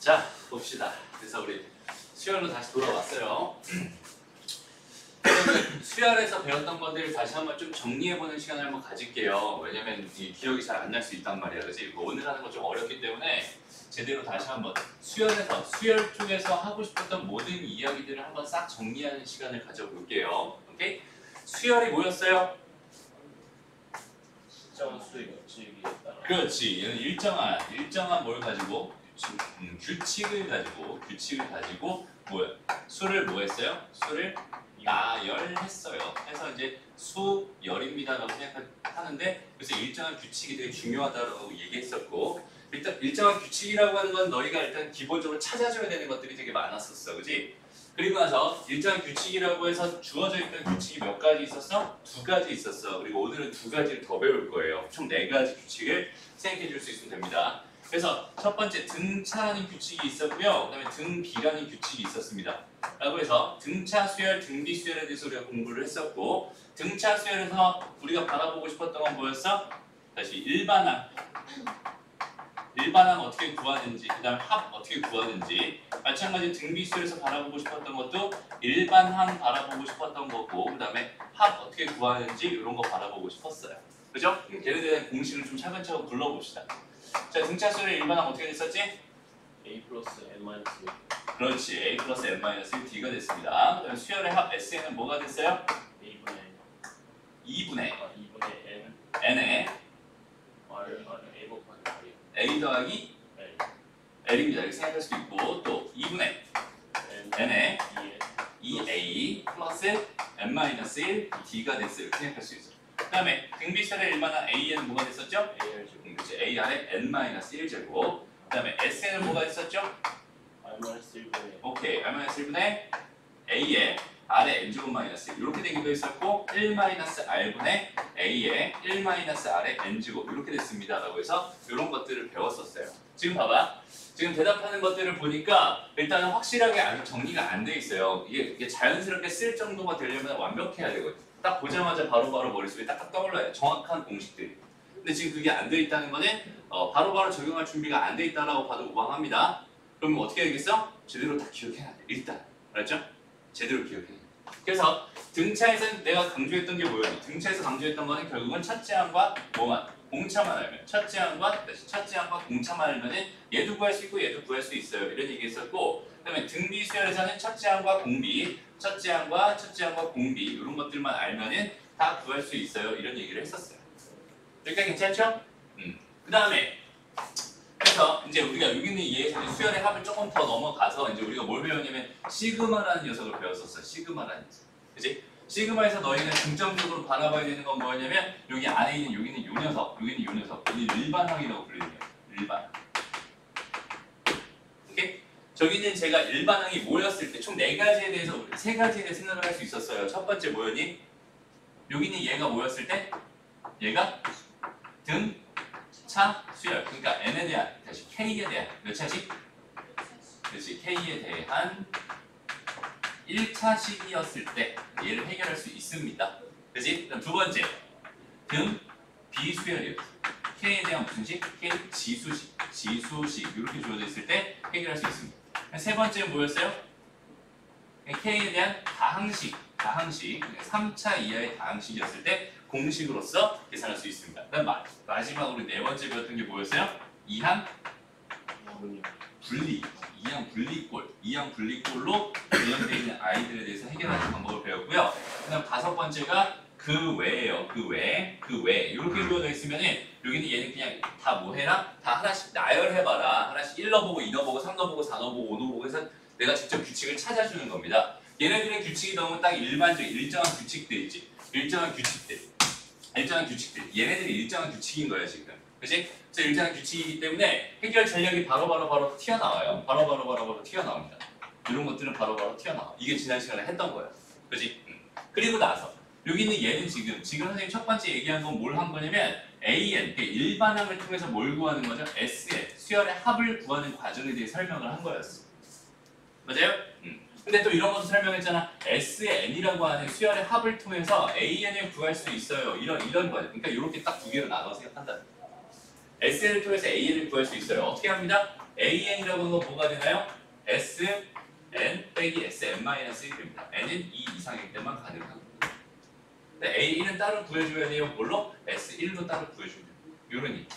자, 봅시다. 그래서 우리 수열로 다시 돌아왔어요. 수열에서 배웠던 것들을 다시 한번 좀 정리해보는 시간을 한번 가질게요. 왜냐면 이 기억이 잘 안 날 수 있단 말이야, 그렇지? 오늘 하는 거 좀 어렵기 때문에 제대로 다시 한번 수열에서 수열 쪽에서 하고 싶었던 모든 이야기들을 한번 싹 정리하는 시간을 가져볼게요. 오케이? 수열이 뭐였어요? 일정한 수의 규칙에 따라. 그렇지. 얘는 일정한 뭘 가지고 규칙을 가지고 뭐야? 수를 뭐 했어요? 수를 나열했어요. 해서 이제 수열입니다라고 생각하는데 그래서 일정한 규칙이 되게 중요하다고 얘기했었고 일단 일정한 규칙이라고 하는 건 너희가 일단 기본적으로 찾아줘야 되는 것들이 되게 많았었어, 그렇지? 그리고 나서 일정한 규칙이라고 해서 주어져 있던 규칙이 몇 가지 있었어? 두 가지 있었어. 그리고 오늘은 두 가지를 더 배울 거예요. 총 네 가지 규칙을 생각해 줄 수 있으면 됩니다. 그래서 첫 번째 등차라는 규칙이 있었고요. 그 다음에 등비라는 규칙이 있었습니다. 라고 해서 등차 수열, 등비 수열에 대해서 우리가 공부를 했었고 등차 수열에서 우리가 바라보고 싶었던 건 뭐였어? 다시 일반항 어떻게 구하는지, 그 다음 합 어떻게 구하는지 마찬가지 등비 수열에서 바라보고 싶었던 것도 일반항 바라보고 싶었던 거고 그 다음에 합 어떻게 구하는지 이런 거 바라보고 싶었어요. 그죠? 걔네들에 대한 공식을 좀 차근차근 불러봅시다. 자, 등차 수열의 일반항 어떻게 됐었지? A 플러스 N-1. 그렇지. A 플러스 N-1D가 됐습니다. 그다음 수열의 합 SN은 뭐가 됐어요? A분의 2분의 2분의 N에 R A 곱하기 R이요. A 더하기 L L입니다. 이렇게 생각할 수도 있고 또 2분의 N에 2에 2A 플러스 N-1 D가 됐어요. 이렇게 생각할 수 있어요. 그 다음에 등비수열의 일반항 AN은 뭐가 됐었죠? AR 제곱 그렇지. A 아래 N-1 제곱 그 다음에 SN은 뭐가 됐었죠? R-1분의 오케이. R-1분의 A에 R의 N제곱 마이너스 이렇게 되기도 했었고 1-R분의 A에 1-R의 N제곱 이렇게 됐습니다 라고 해서 이런 것들을 배웠었어요. 지금 봐봐. 지금 대답하는 것들을 보니까 일단은 확실하게 아직 정리가 안 돼 있어요. 이게 자연스럽게 쓸 정도가 되려면 완벽해야 되거든요. 딱 보자마자 바로바로 머릿속에 딱딱 떠올라요. 정확한 공식들이. 근데 지금 그게 안 돼 있다는 거는 바로바로 적용할 준비가 안 돼 있다라고 봐도 무방합니다. 그러면 어떻게 해야 되겠어? 제대로 다 기억해야 돼. 일단. 알았죠? 제대로 기억해야 돼. 그래서 등차에서 내가 강조했던 게 뭐예요? 등차에서 강조했던 거는 결국은 첫째 항과 뭐만? 공차만 알면. 첫째 항과 공차만 알면은 얘도 구할 수 있고 얘도 구할 수 있어요. 이런 얘기 했었고 그다음에 등비 수열에서는 첫째 항과 공비, 첫째 항과 공비 이런 것들만 알면은 다 구할 수 있어요. 이런 얘기를 했었어요. 여기까지 괜찮죠? 그다음에 그래서 이제 우리가 여기 있는 얘 수열의 합을 조금 더 넘어가서 이제 우리가 뭘 배웠냐면 시그마라는 녀석을 배웠었어. 시그마라는 녀석. 그치? 시그마에서 너희는 중점적으로 바라봐야 되는 건 뭐냐면 여기 안에 있는 여기는 요 녀석, 여기는 요 녀석. 여기 일반항이라고 불리는 거예요. 일반항. 오케이? 저기는 제가 일반항이 뭐였을 때 총 네 가지에 대해서 세 가지에 대해 생각을 할 수 있었어요. 첫 번째 뭐였니? 여기는 얘가 뭐였을 때? 얘가 등 차 수열. 그러니까 n에 대한 다시 k에 대한 몇 차식? 그렇지. k에 대한 1차식이었을 때 얘를 해결할 수 있습니다. 그렇지? 그럼 두 번째 등 비수열이에요. k에 대한 무슨 식? k 지수식 이렇게 주어져 있을 때 해결할 수 있습니다. 세 번째는 뭐였어요? k에 대한 다항식 3차 이하의 다항식이었을 때 공식으로서 계산할 수 있습니다. 그다음 마지막으로 네 번째 배웠던 게 뭐였어요? 이항 분리, 이항 분리꼴로 구성되어 있는 아이들에 대해서 해결하는 방법을 배웠고요. 그다음 다섯 번째가 그 외예요. 그 외. 이렇게 주어져 있으면은 여기는 얘는 그냥 다 뭐 해라? 다 하나씩 나열해봐라. 하나씩 1 넣어보고 2 넣어보고 3 넣어보고 4 넣어보고 5 넣어보고 해서 내가 직접 규칙을 찾아주는 겁니다. 얘네들의 규칙이 너무 딱 일반적인 일정한 규칙들 있지. 일정한 규칙들. 얘네들이 일정한 규칙인 거예요 지금. 그렇지? 그래서 일정한 규칙이기 때문에 해결 전략이 바로 튀어나와요. 바로 튀어나옵니다. 이런 것들은 바로 튀어나와. 이게 지난 시간에 했던 거예요. 그렇지? 그리고 나서 여기 있는 얘는 지금 선생님 첫 번째 얘기한 건 뭘 한 거냐면 AN, 일반항을 통해서 뭘 구하는 거죠? SN, 수열의 합을 구하는 과정에 대해 설명을 한 거였어. 맞아요? 근데 또 이런 것도 설명했잖아. SN이라고 하는 수열의 합을 통해서 AN을 구할 수 있어요. 이런 거예요. 그러니까 이렇게 딱 두 개로 나눠서 생각한다. SN을 통해서 AN을 구할 수 있어요. 어떻게 합니다? AN이라고 하는 건 뭐가 되나요? SN 빼기 SN-1입니다. N은 2 이상일 때만 가능한 겁니다. 근데 A1은 따로 구해줘야 돼요. 뭘로? S1로 따로 구해줘야 돼요. 요런 얘기.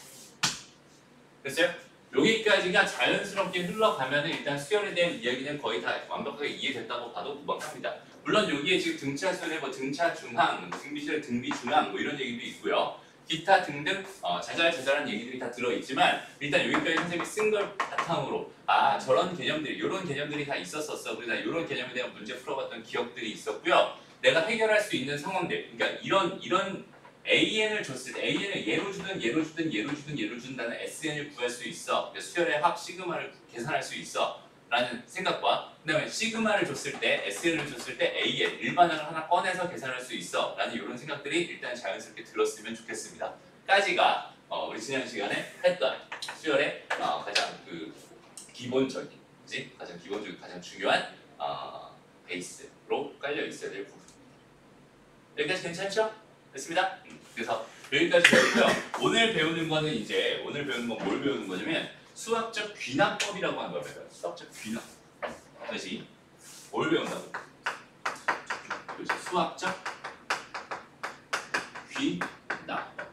됐어요? 여기까지가 자연스럽게 흘러가면 일단 수열에 대한 이야기는 거의 다 완벽하게 이해됐다고 봐도 무방합니다. 물론 여기에 지금 등차 수열의 뭐 등차 중항, 등비수열 등비 중항 뭐 이런 얘기도 있고요. 기타 등등 자잘자잘한 얘기들이 다 들어있지만 일단 여기까지 선생님이 쓴 걸 바탕으로 저런 개념들이 이런 개념들이 다 있었었어. 그래서 이런 개념에 대한 문제 풀어봤던 기억들이 있었고요. 내가 해결할 수 있는 상황들, 그러니까 이런 AN을 줬을 때 AN을 얘로 주든 다는 SN을 구할 수 있어. 수열의 합 시그마를 계산할 수 있어. 라는 생각과 그 다음에 시그마를 줬을 때 SN을 줬을 때 AN 일반항을 하나 꺼내서 계산할 수 있어. 라는 이런 생각들이 일단 자연스럽게 들었으면 좋겠습니다. 까지가 우리 지난 시간에 했던 수열의 가장 기본적인, 그치? 가장 기본적인 가장 중요한 베이스로 깔려 있어야 될 부분. 여기까지 괜찮죠? 됐습니다. 그래서 여기까지 배우고요. 오늘 배우는 건 뭘 배우는 거냐면 수학적 귀납법이라고 하는 걸 배워요. 수학적 귀납. 다시 뭘 배운다고? 그렇죠. 수학적 귀납법.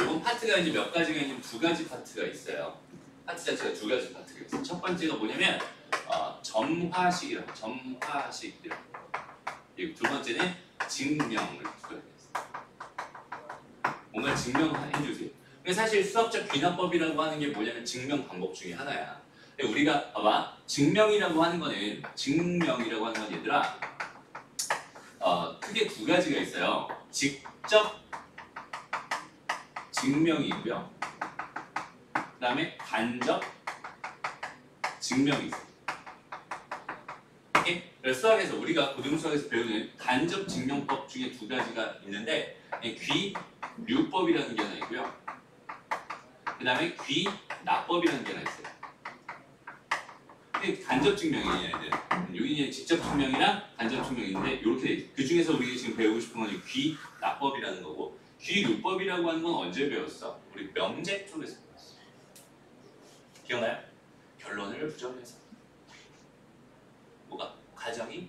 요건 파트가 이제 몇 가지가 있는 두 가지 파트가 있어요. 파트 자체가 두 가지 파트가 있어요. 첫 번째가 뭐냐면 점화식이라고. 그리고 두 번째는 증명을 풀어야 돼요. 뭔가 증명해주세요. 근데 사실 수학적 귀납법이라고 하는 게 뭐냐면 증명 방법 중에 하나야. 근데 우리가 봐봐, 증명이라고 하는 건 얘들아 크게 두 가지가 있어요. 직접 증명이고요. 그 다음에 간접 증명이 있어요. 그래서 수학에서 우리가 고등수학에서 배우는 간접 증명법 중에 두 가지가 있는데 귀류법이라는 게 하나 있고요. 그 다음에 귀납법이라는 게 하나 있어요. 근데 간접 증명이에요, 얘들. 여기 직접 증명이랑 간접 증명이 있는데 이렇게 돼 있어요. 그 중에서 우리가 지금 배우고 싶은 건 귀납법이라는 거고, 귀류법이라고 하는 건 언제 배웠어? 우리 명제 쪽에서 배웠어. 기억나요? 결론을 부정해서. 뭐가? 가정이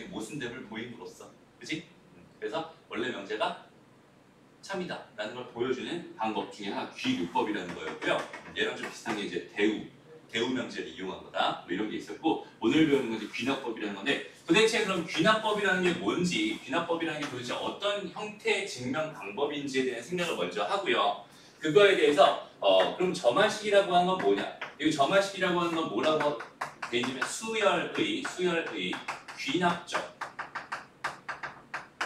모순됨을 보임으로써, 그렇지? 그래서 원래 명제가 참이다 라는 걸 보여주는 방법 중에 하나 귀유법이라는 거였고요. 얘랑 좀 비슷한 게 이제 대우 명제를 이용한 거다 뭐 이런 게 있었고, 오늘 배우는 건 이제 귀납법이라는 건데, 도대체 그럼 귀납법이라는 게 뭔지, 귀납법이라는 게 도대체 어떤 형태의 증명 방법인지에 대한 생각을 먼저 하고요. 그거에 대해서 그럼 점화식이라고 하는 건 뭐냐? 이 점화식이라고 하는 건 뭐라고 돼 있냐면 수열의 귀납적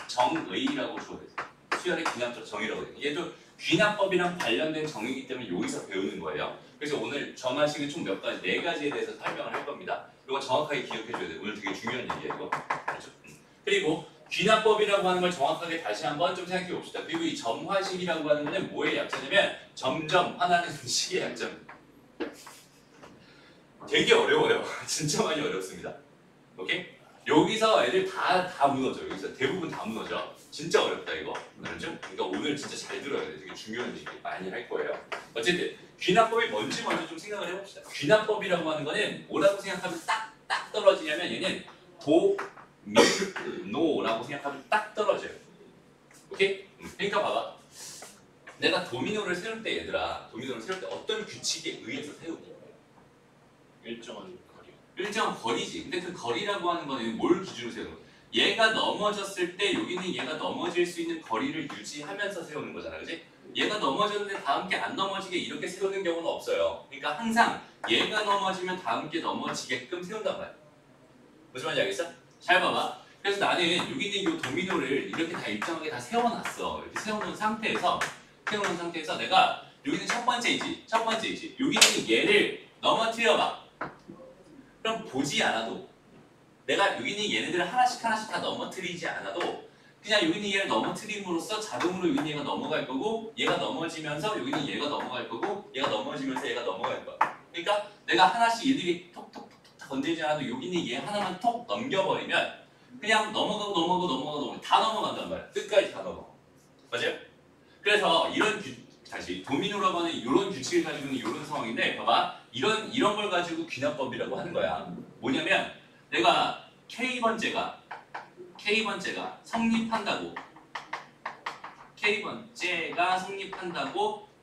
정의라고 주어져 있어요. 수열의 귀납적 정의라고 돼요. 얘도 귀납법이랑 관련된 정의이기 때문에 여기서 배우는 거예요. 그래서 오늘 점화식은 총 몇 가지, 네 가지에 대해서 설명을 할 겁니다. 이거 정확하게 기억해줘야 돼요. 오늘 되게 중요한 얘기예요, 이거. 그렇죠? 그리고 귀납법이라고 하는 걸 정확하게 다시 한번 좀 생각해 봅시다. 그리고 이 점화식이라고 하는 거는 뭐의 약자냐면 점점 화나는 식의 약자입니다. 되게 어려워요. 진짜 많이 어렵습니다. 오케이? 여기서 애들 다 무너져. 여기서 대부분 다 무너져. 진짜 어렵다 이거. 그렇죠? 그러니까 오늘 진짜 잘 들어야 돼. 되게 중요한 얘기 많이 할 거예요. 어쨌든 귀납법이 뭔지 먼저 좀 생각을 해봅시다. 귀납법이라고 하는 거는 뭐라고 생각하면 딱 떨어지냐면 얘는 도, 미, 노라고 생각하면 딱 떨어져요. 오케이? 그러니까 봐봐. 내가 도미노를 세울 때 얘들아, 도미노를 세울 때 어떤 규칙에 의해서 세우니? 일정한 거리. 일정한 거리지. 근데 그 거리라고 하는 거는 뭘 기준으로 세우는 거야? 얘가 넘어졌을 때 여기는 얘가 넘어질 수 있는 거리를 유지하면서 세우는 거잖아, 그렇지? 얘가 넘어졌는데 다음 게 안 넘어지게 이렇게 세우는 경우는 없어요. 그러니까 항상 얘가 넘어지면 다음 게 넘어지게끔 세운단 말이야. 무슨 말인지 알겠어? 잘 봐봐. 그래서 나는 여기 있는 이 도미노를 이렇게 다 일정하게 다 세워놨어. 이렇게 세워놓은 상태에서 내가 여기는 첫 번째이지. 여기 있는 얘를 넘어뜨려봐. 그럼 보지 않아도, 내가 여기 있는 얘네들을 하나씩 다 넘어뜨리지 않아도 그냥 여기 있는 얘를 넘어뜨림으로써 자동으로 여기 있는 얘가 넘어갈 거고, 얘가 넘어지면서 여기 있는 얘가 넘어갈 거고, 얘가 넘어지면서 얘가 넘어갈 거야. 그러니까 내가 하나씩 얘들이 톡톡톡 건들지 않아도 여기 있는 얘 하나만 톡 넘겨버리면 그냥 넘어가고 다 넘어간단 말이야. 끝까지 다 넘어가. 맞아요? 그래서 다시 도미노라고 하는 이런 규칙 법칙을 가지고 있는 이런 상황인데 봐봐. 이런 걸 가지고 귀납법이라고 하는 거야. 뭐냐면 내가 K번째가 성립한다고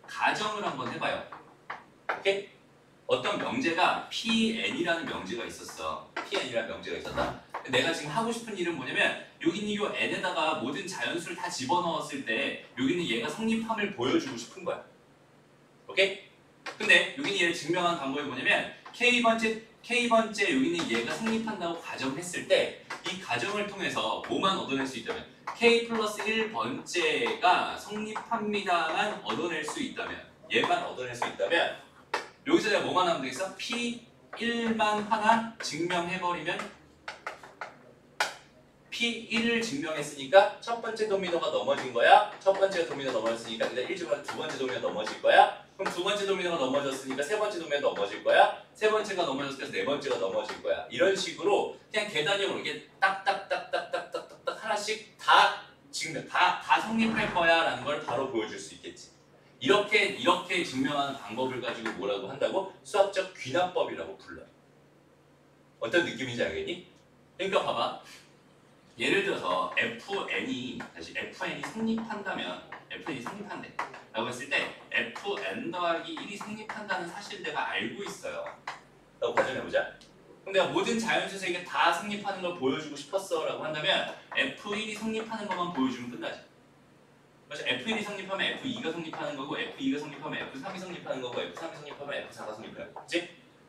가정을 한번 해봐요. 오케이? 어떤 명제가 PN이라는 명제가 있었어. PN이라는 명제가 있었다. 내가 지금 하고 싶은 일은 뭐냐면 여기 있는 이 N에다가 모든 자연수를 다 집어넣었을 때 여기 있는 얘가 성립함을 보여주고 싶은 거야. 오케이? 근데 여기 있는 얘를 증명한 방법이 뭐냐면 K번째 여기 있는 얘가 성립한다고 가정했을 때 이 가정을 통해서 뭐만 얻어낼 수 있다면 K 플러스 1번째가 성립합니다만 얻어낼 수 있다면 얘만 얻어낼 수 있다면 여기서 내가 뭐만 하면 되겠어? P1만 하나 증명해버리면 P1을 증명했으니까 첫 번째 도미노가 넘어진 거야. 첫 번째 도미노 넘어졌으니까 그다음 1주간 두 번째 도미노 넘어질 거야. 그럼 두 번째 도미노가 넘어졌으니까 세 번째 도미노 넘어질 거야. 세 번째가 넘어졌으니까 네 번째가 넘어질 거야. 이런 식으로 그냥 계단형으로 이게 딱딱딱딱딱딱딱 하나씩 다 증명, 다 성립할 거야라는 걸 바로 보여줄 수 있겠지. 이렇게 증명하는 방법을 가지고 뭐라고 한다고? 수학적 귀납법이라고 불러요. 어떤 느낌인지 알겠니? 그러니까 봐봐. 예를 들어서 FN이 성립한다면 FN이 성립한대 라고 했을 때 FN 더하기 1이 성립한다는 사실을 내가 알고 있어요 라고 가정해보자. 그럼 내가 모든 자연수에서 이게 다 성립하는 걸 보여주고 싶었어 라고 한다면 F1이 성립하는 것만 보여주면 끝나지. 그래서 F1이 성립하면 F2가 성립하는 거고 F2가 성립하면 F3이 성립하는 거고 F3이 성립하면 F4가 성립하는 거지.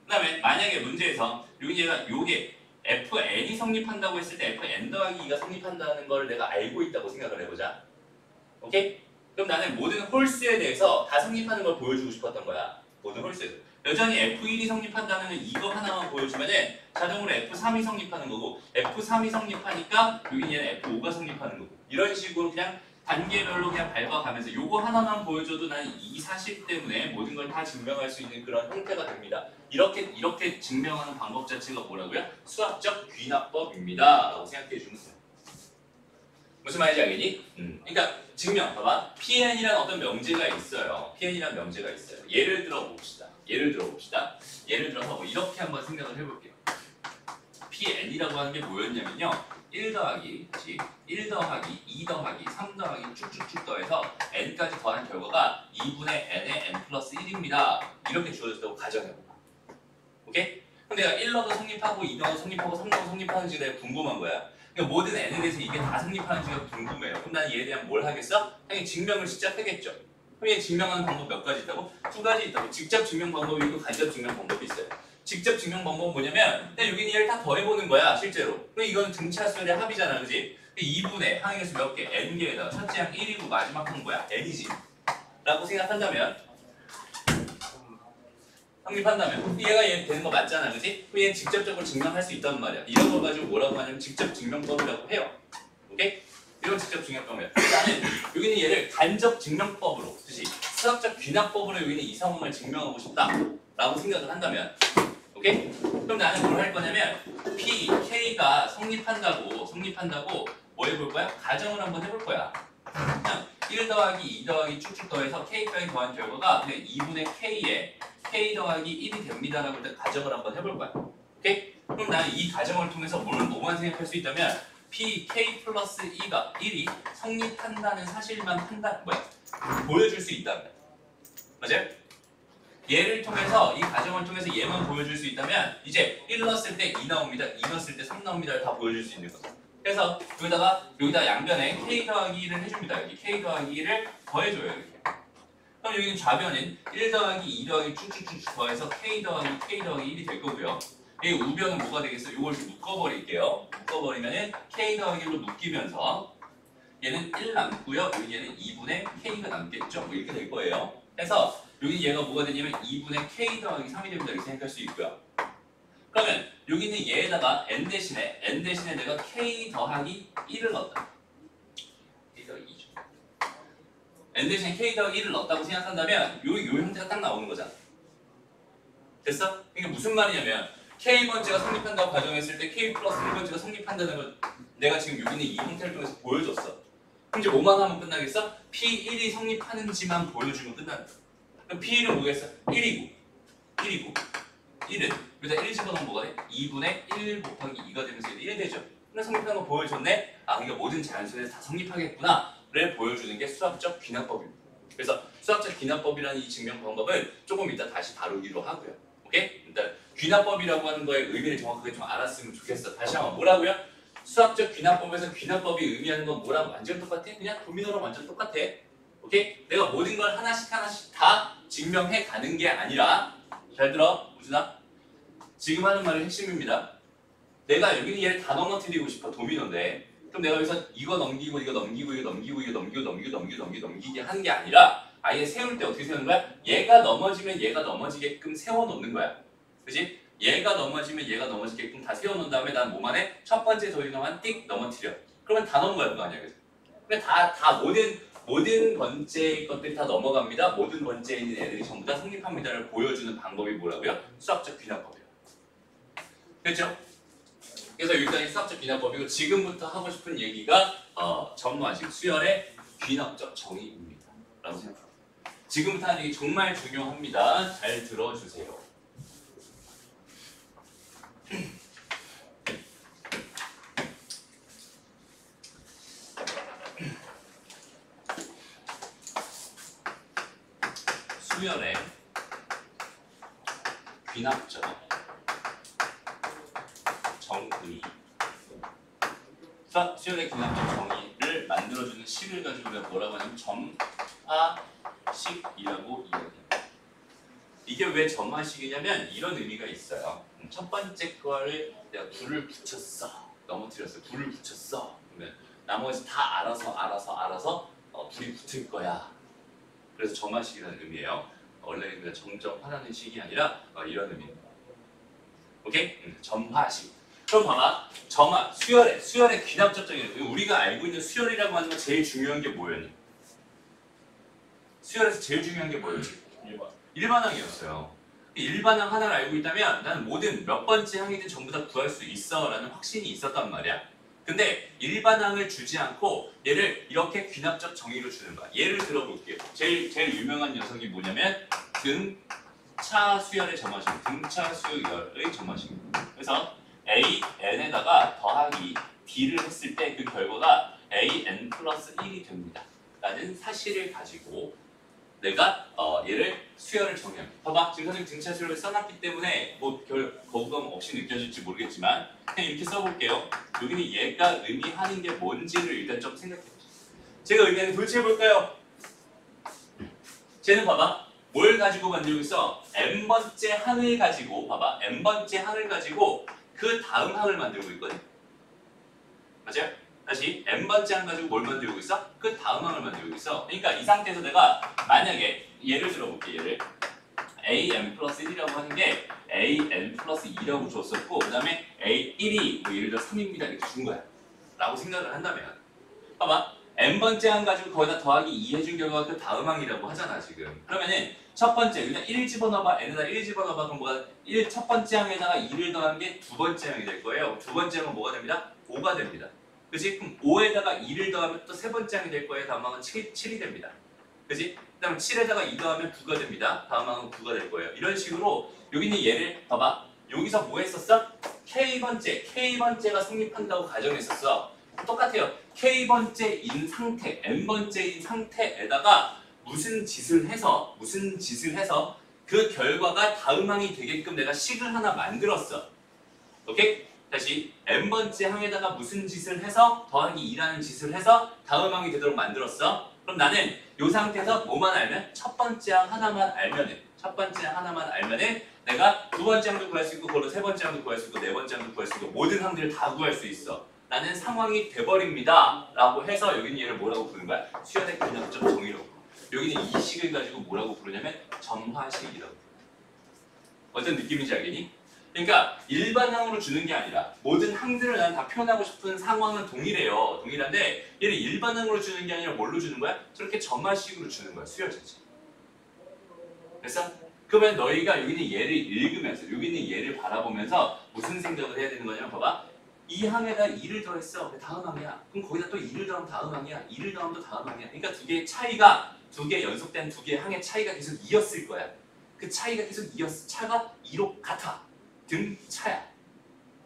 그 다음에 만약에 문제에서 요게 FN이 성립한다고 했을 때 FN 더하기 2가 성립한다는 걸 내가 알고 있다고 생각을 해보자. 오케이? 그럼 나는 모든 홀수에 대해서 다 성립하는 걸 보여주고 싶었던 거야. 모든 홀수에서. 여전히 F1이 성립한다는 건 이거 하나만 보여주면은 자동으로 F3이 성립하는 거고 F3이 성립하니까 여기 얘는 F5가 성립하는 거고 이런 식으로 그냥 단계별로 그냥 밟아가면서 요거 하나만 보여줘도 나는 이 사실 때문에 모든 걸 다 증명할 수 있는 그런 형태가 됩니다. 이렇게 증명하는 방법 자체가 뭐라고요? 수학적 귀납법입니다. 라고 생각해 주면 돼요. 무슨 말인지 알겠니? 그러니까 증명, 봐봐. PN이라는 어떤 명제가 있어요. PN이라는 명제가 있어요. 예를 들어 봅시다. 예를 들어서 뭐 이렇게 한번 생각을 해볼게요. PN이라고 하는 게 뭐였냐면요. 1 더하기, 2 더하기, 3 더하기 쭉쭉쭉 더해서 n까지 더한 결과가 2분의 n의 n 플러스 1입니다. 이렇게 주어졌다고 가정해보고. 오케이? 그럼 내가 1 넣어도 성립하고 2 넣어도 성립하고 3 넣어도 성립하는지 내가 궁금한 거야. 그러니까 모든 n에 대해서 이게 다 성립하는지가 궁금해요. 그럼 난 얘에 대한 뭘 하겠어? 당연히 증명을 시작하겠죠. 그럼 얘 증명하는 방법 몇 가지 있다고? 2가지 있다고. 직접 증명 방법이 있고 간접 증명 방법이 있어요. 직접 증명 방법은 뭐냐면 그냥 여기 얘를 다 더해보는 거야 실제로. 그럼 이건 등차수열의 합이잖아, 그지? 2분의 항의수 몇 개? n개에다가 첫째 항 1이고 마지막 항 뭐야? n이지 라고 생각한다면 성립한다면 얘가 얘 되는 거 맞잖아, 그지? 그럼 얘는 직접적으로 증명할 수 있단 말이야. 이런 거 가지고 뭐라고 하냐면 직접 증명법이라고 해요. 오케이? 이런 직접 증명법이야. 나는 여기는 얘를 간접 증명법으로, 그치? 수학적 귀납법으로 여기는 이 상황을 증명하고 싶다 라고 생각을 한다면, 오케이? 그럼 나는 뭘 할 거냐면 P, K가 성립한다고 뭐 해볼 거야? 가정을 한번 해볼 거야. 그냥 1 더하기 2 더하기 쭉쭉 더해서 K까지 더한 결과가 그냥 2분의 K에 K 더하기 1이 됩니다라고 일단 가정을 한번 해볼 거야. 오케이? 그럼 나는 이 가정을 통해서 뭐만 생각할 수 있다면 P, K 플러스 1이 성립한다는 사실만 보여줄 수 있다면. 맞아요? 얘를 통해서, 이 가정을 통해서 얘만 보여줄 수 있다면 이제 1 넣었을 때 2 나옵니다. 2 넣었을 때 3 나옵니다를 다 보여줄 수 있는 거죠. 그래서 여기다 양변에 K 더하기 1을 해줍니다. 여기 K 더하기 1을 더해줘요. 이렇게. 그럼 여기는 좌변은 1 더하기 2 더하기 쭉쭉쭉 더해서 K 더하기 1이 될 거고요. 이 우변은 뭐가 되겠어? 이걸 묶어버릴게요. 묶어버리면은 K 더하기 1로 묶이면서 얘는 1 남고요. 여기 얘는 2분의 K가 남겠죠. 뭐 이렇게 될 거예요. 그래서 여기 얘가 뭐가 되냐면 2분의 K 더하기 3이 됩니다. 이렇게 생각할 수 있고요. 그러면 여기 있는 얘에다가 n 대신에 내가 K 더하기 1을 넣었다. K 더하기 2죠. n 대신에 K 더하기 1을 넣었다고 생각한다면 요 형태가 딱 나오는 거잖아. 됐어? 이게 무슨 말이냐면 K번째가 성립한다고 가정했을 때 K 플러스 1번째가 성립한다는 걸 내가 지금 여기 있는 이 형태를 통해서 보여줬어. 그럼 이제 뭐만 하면 끝나겠어? P1이 성립하는지만 보여주면 끝난다. 그럼 P1은 뭐겠어? 1이고 1은 여기다 1 집어넣으면 뭐가 돼? 2분의 1 곱하기 2가 되면서 1이 되죠. 근데 성립하는 거 보여줬네? 아, 그러니까 모든 자연수에서 다 성립하겠구나를 보여주는 게 수학적 귀납법입니다. 그래서 수학적 귀납법이라는 이 증명 방법은 조금 이따 다시 다루기로 하고요. 오케이? 일단 귀납법이라고 하는 거의 의미를 정확하게 좀 알았으면 좋겠어. 다시 한번 뭐라고요? 수학적 귀납법에서 귀납법이 의미하는 건 뭐랑 완전 똑같아? 그냥 도미노랑 완전 똑같아. 오케이? 내가 모든 걸 하나씩 다 증명해 가는 게 아니라, 잘 들어, 우준아. 지금 하는 말의 핵심입니다. 내가 여기는 얘를 다 넘어뜨리고 싶어, 도미노인데. 그럼 내가 여기서 이거 넘기고 이거 넘기고 이거 넘기고 이거 넘기게 하는 게 아니라 아예 세울 때 어떻게 세우는 거야? 얘가 넘어지면 얘가 넘어지게끔 세워놓는 거야. 그치? 얘가 넘어지면 얘가 넘어지게끔 다 세워놓은 다음에 난 뭐만 해? 첫 번째 도미노만 띡 넘어뜨려. 그러면 다 넘어갈 거 아니야. 그치? 근데 다 모든 번째 것들이 다 넘어갑니다. 모든 번째에 있는 애들이 전부 다 성립합니다를 보여주는 방법이 뭐라고요? 수학적 귀납법이에요. 그렇죠? 그래서 일단 이 수학적 귀납법이고 지금부터 하고 싶은 얘기가 전무하식 수열의 귀납적 정의입니다. 라고 생각합니다. 지금부터 하는 얘기 정말 중요합니다. 잘 들어주세요. 수열의 귀납적 정의. 수열의 귀납적 정의를 만들어주는 식을 가지고 우리가 뭐라고 하냐면 점화식이라고 이야기합니다. 이게 왜 점화식이냐면 이런 의미가 있어요. 첫 번째 거를 내가 불을 붙였어. 넘어뜨렸어. 불을 붙였어. 그러면 나머지 다 알아서 불이 붙을 거야. 그래서 점화식이라는 의미예요. 원래 그냥 점점 화나는 식이 아니라 이런 의미입니다. 오케이? 점화식. 그럼 봐봐. 수열의 귀납적 정의. 우리가 알고 있는 수열이라고 하는 건 제일 중요한 게 뭐였니? 수열에서 제일 중요한 게 뭐였지? 일반항이었어요. 일반항 하나를 알고 있다면 나는 모든 몇 번째 항이든 전부 다 구할 수 있어 라는 확신이 있었단 말이야. 근데 일반항을 주지 않고 얘를 이렇게 귀납적 정의로 주는 거야. 예를 들어볼게요. 제일 유명한 녀석이 뭐냐면 등차 수열의 점화식. 등차 수열의 점화식입니다. 그래서 AN에다가 더하기 D를 했을 때 그 결과가 AN 플러스 1이 됩니다. 라는 사실을 가지고 내가 얘를 수열을 정의합니다. 봐봐, 지금 선생님 등차 수열을 써놨기 때문에 뭐 별 거부감 없이 느껴질지 모르겠지만 그냥 이렇게 써볼게요. 여기는 얘가 의미하는 게 뭔지를 일단 좀 생각해보세요. 제가 의미하는 도대체 해볼까요? 쟤는 봐봐, 뭘 가지고 만들고 있어? n번째 항을 가지고, 봐봐, n번째 항을 가지고 그 다음 항을 만들고 있거든. 맞아요? 다시 n번째 항 가지고 뭘 만들고 있어? 그 다음 항을 만들고 있어. 그러니까 이 상태에서 내가 만약에 예를 들어볼게. 얘를 an 플러스 1이라고 하는 게 an 플러스 2라고 줬었고 그 다음에 a1이 뭐 예를 들어 3입니다 이렇게 준 거야 라고 생각을 한다면 봐봐, n번째 항 가지고 거기다 더하기 2 해준 결과가 그 다음 항이라고 하잖아 지금. 그러면은 첫 번째 그냥 1 집어넣어봐. n에다 1 집어넣어봐. 그럼 뭐가 첫 번째 항에다가 2를 더한 게 두 번째 항이 될 거예요. 두 번째 항은 뭐가 됩니다? 5가 됩니다. 그치? 그럼 5에다가 2를 더하면 또 세 번째 항이 될 거예요. 다음 항은 7이 됩니다. 그치? 그 다음 7에다가 2 더하면 9가 됩니다. 다음 항은 9가 될 거예요. 이런 식으로 여기는 얘를 봐봐. 여기서 뭐 했었어? K번째가 성립한다고 가정했었어. 똑같아요. K번째인 상태, N번째인 상태에다가 무슨 짓을 해서 그 결과가 다음 항이 되게끔 내가 식을 하나 만들었어. 오케이? 다시 n번째 항에다가 무슨 짓을 해서 더하기 2라는 짓을 해서 다음 항이 되도록 만들었어. 그럼 나는 이 상태에서 뭐만 알면 첫 번째 항 하나만 알면은 내가 두 번째 항도 구할 수 있고 그걸로 세 번째 항도 구할 수 있고 네 번째 항도 구할 수 있고 모든 항들을 다 구할 수 있어. 라는 상황이 돼버립니다. 라고 해서 여기는 얘를 뭐라고 부르는 거야? 수열의 귀납적 정의라고. 여기는 이 식을 가지고 뭐라고 부르냐면 점화식이라고. 어떤 느낌인지 알겠니? 그러니까 일반항으로 주는 게 아니라 모든 항들을 나는 다 표현하고 싶은 상황은 동일해요. 동일한데 얘를 일반항으로 주는 게 아니라 뭘로 주는 거야? 저렇게 점화식으로 주는 거야. 수열 자체. 됐어? 그러면 너희가 여기는 얘를 읽으면서 여기는 얘를 바라보면서 무슨 생각을 해야 되는 거냐면 봐봐. 이 항에다 2를 더했어. 다음 항이야. 그럼 거기다 또 2를 더하면 다음 항이야. 2를 더하면 또 다음 항이야. 그러니까 두 개의 차이가 두 개 연속된 두 개의 항의 차이가 계속 2였을 거야. 그 차이가 계속 2였어. 차가 2로 같아. 등차야.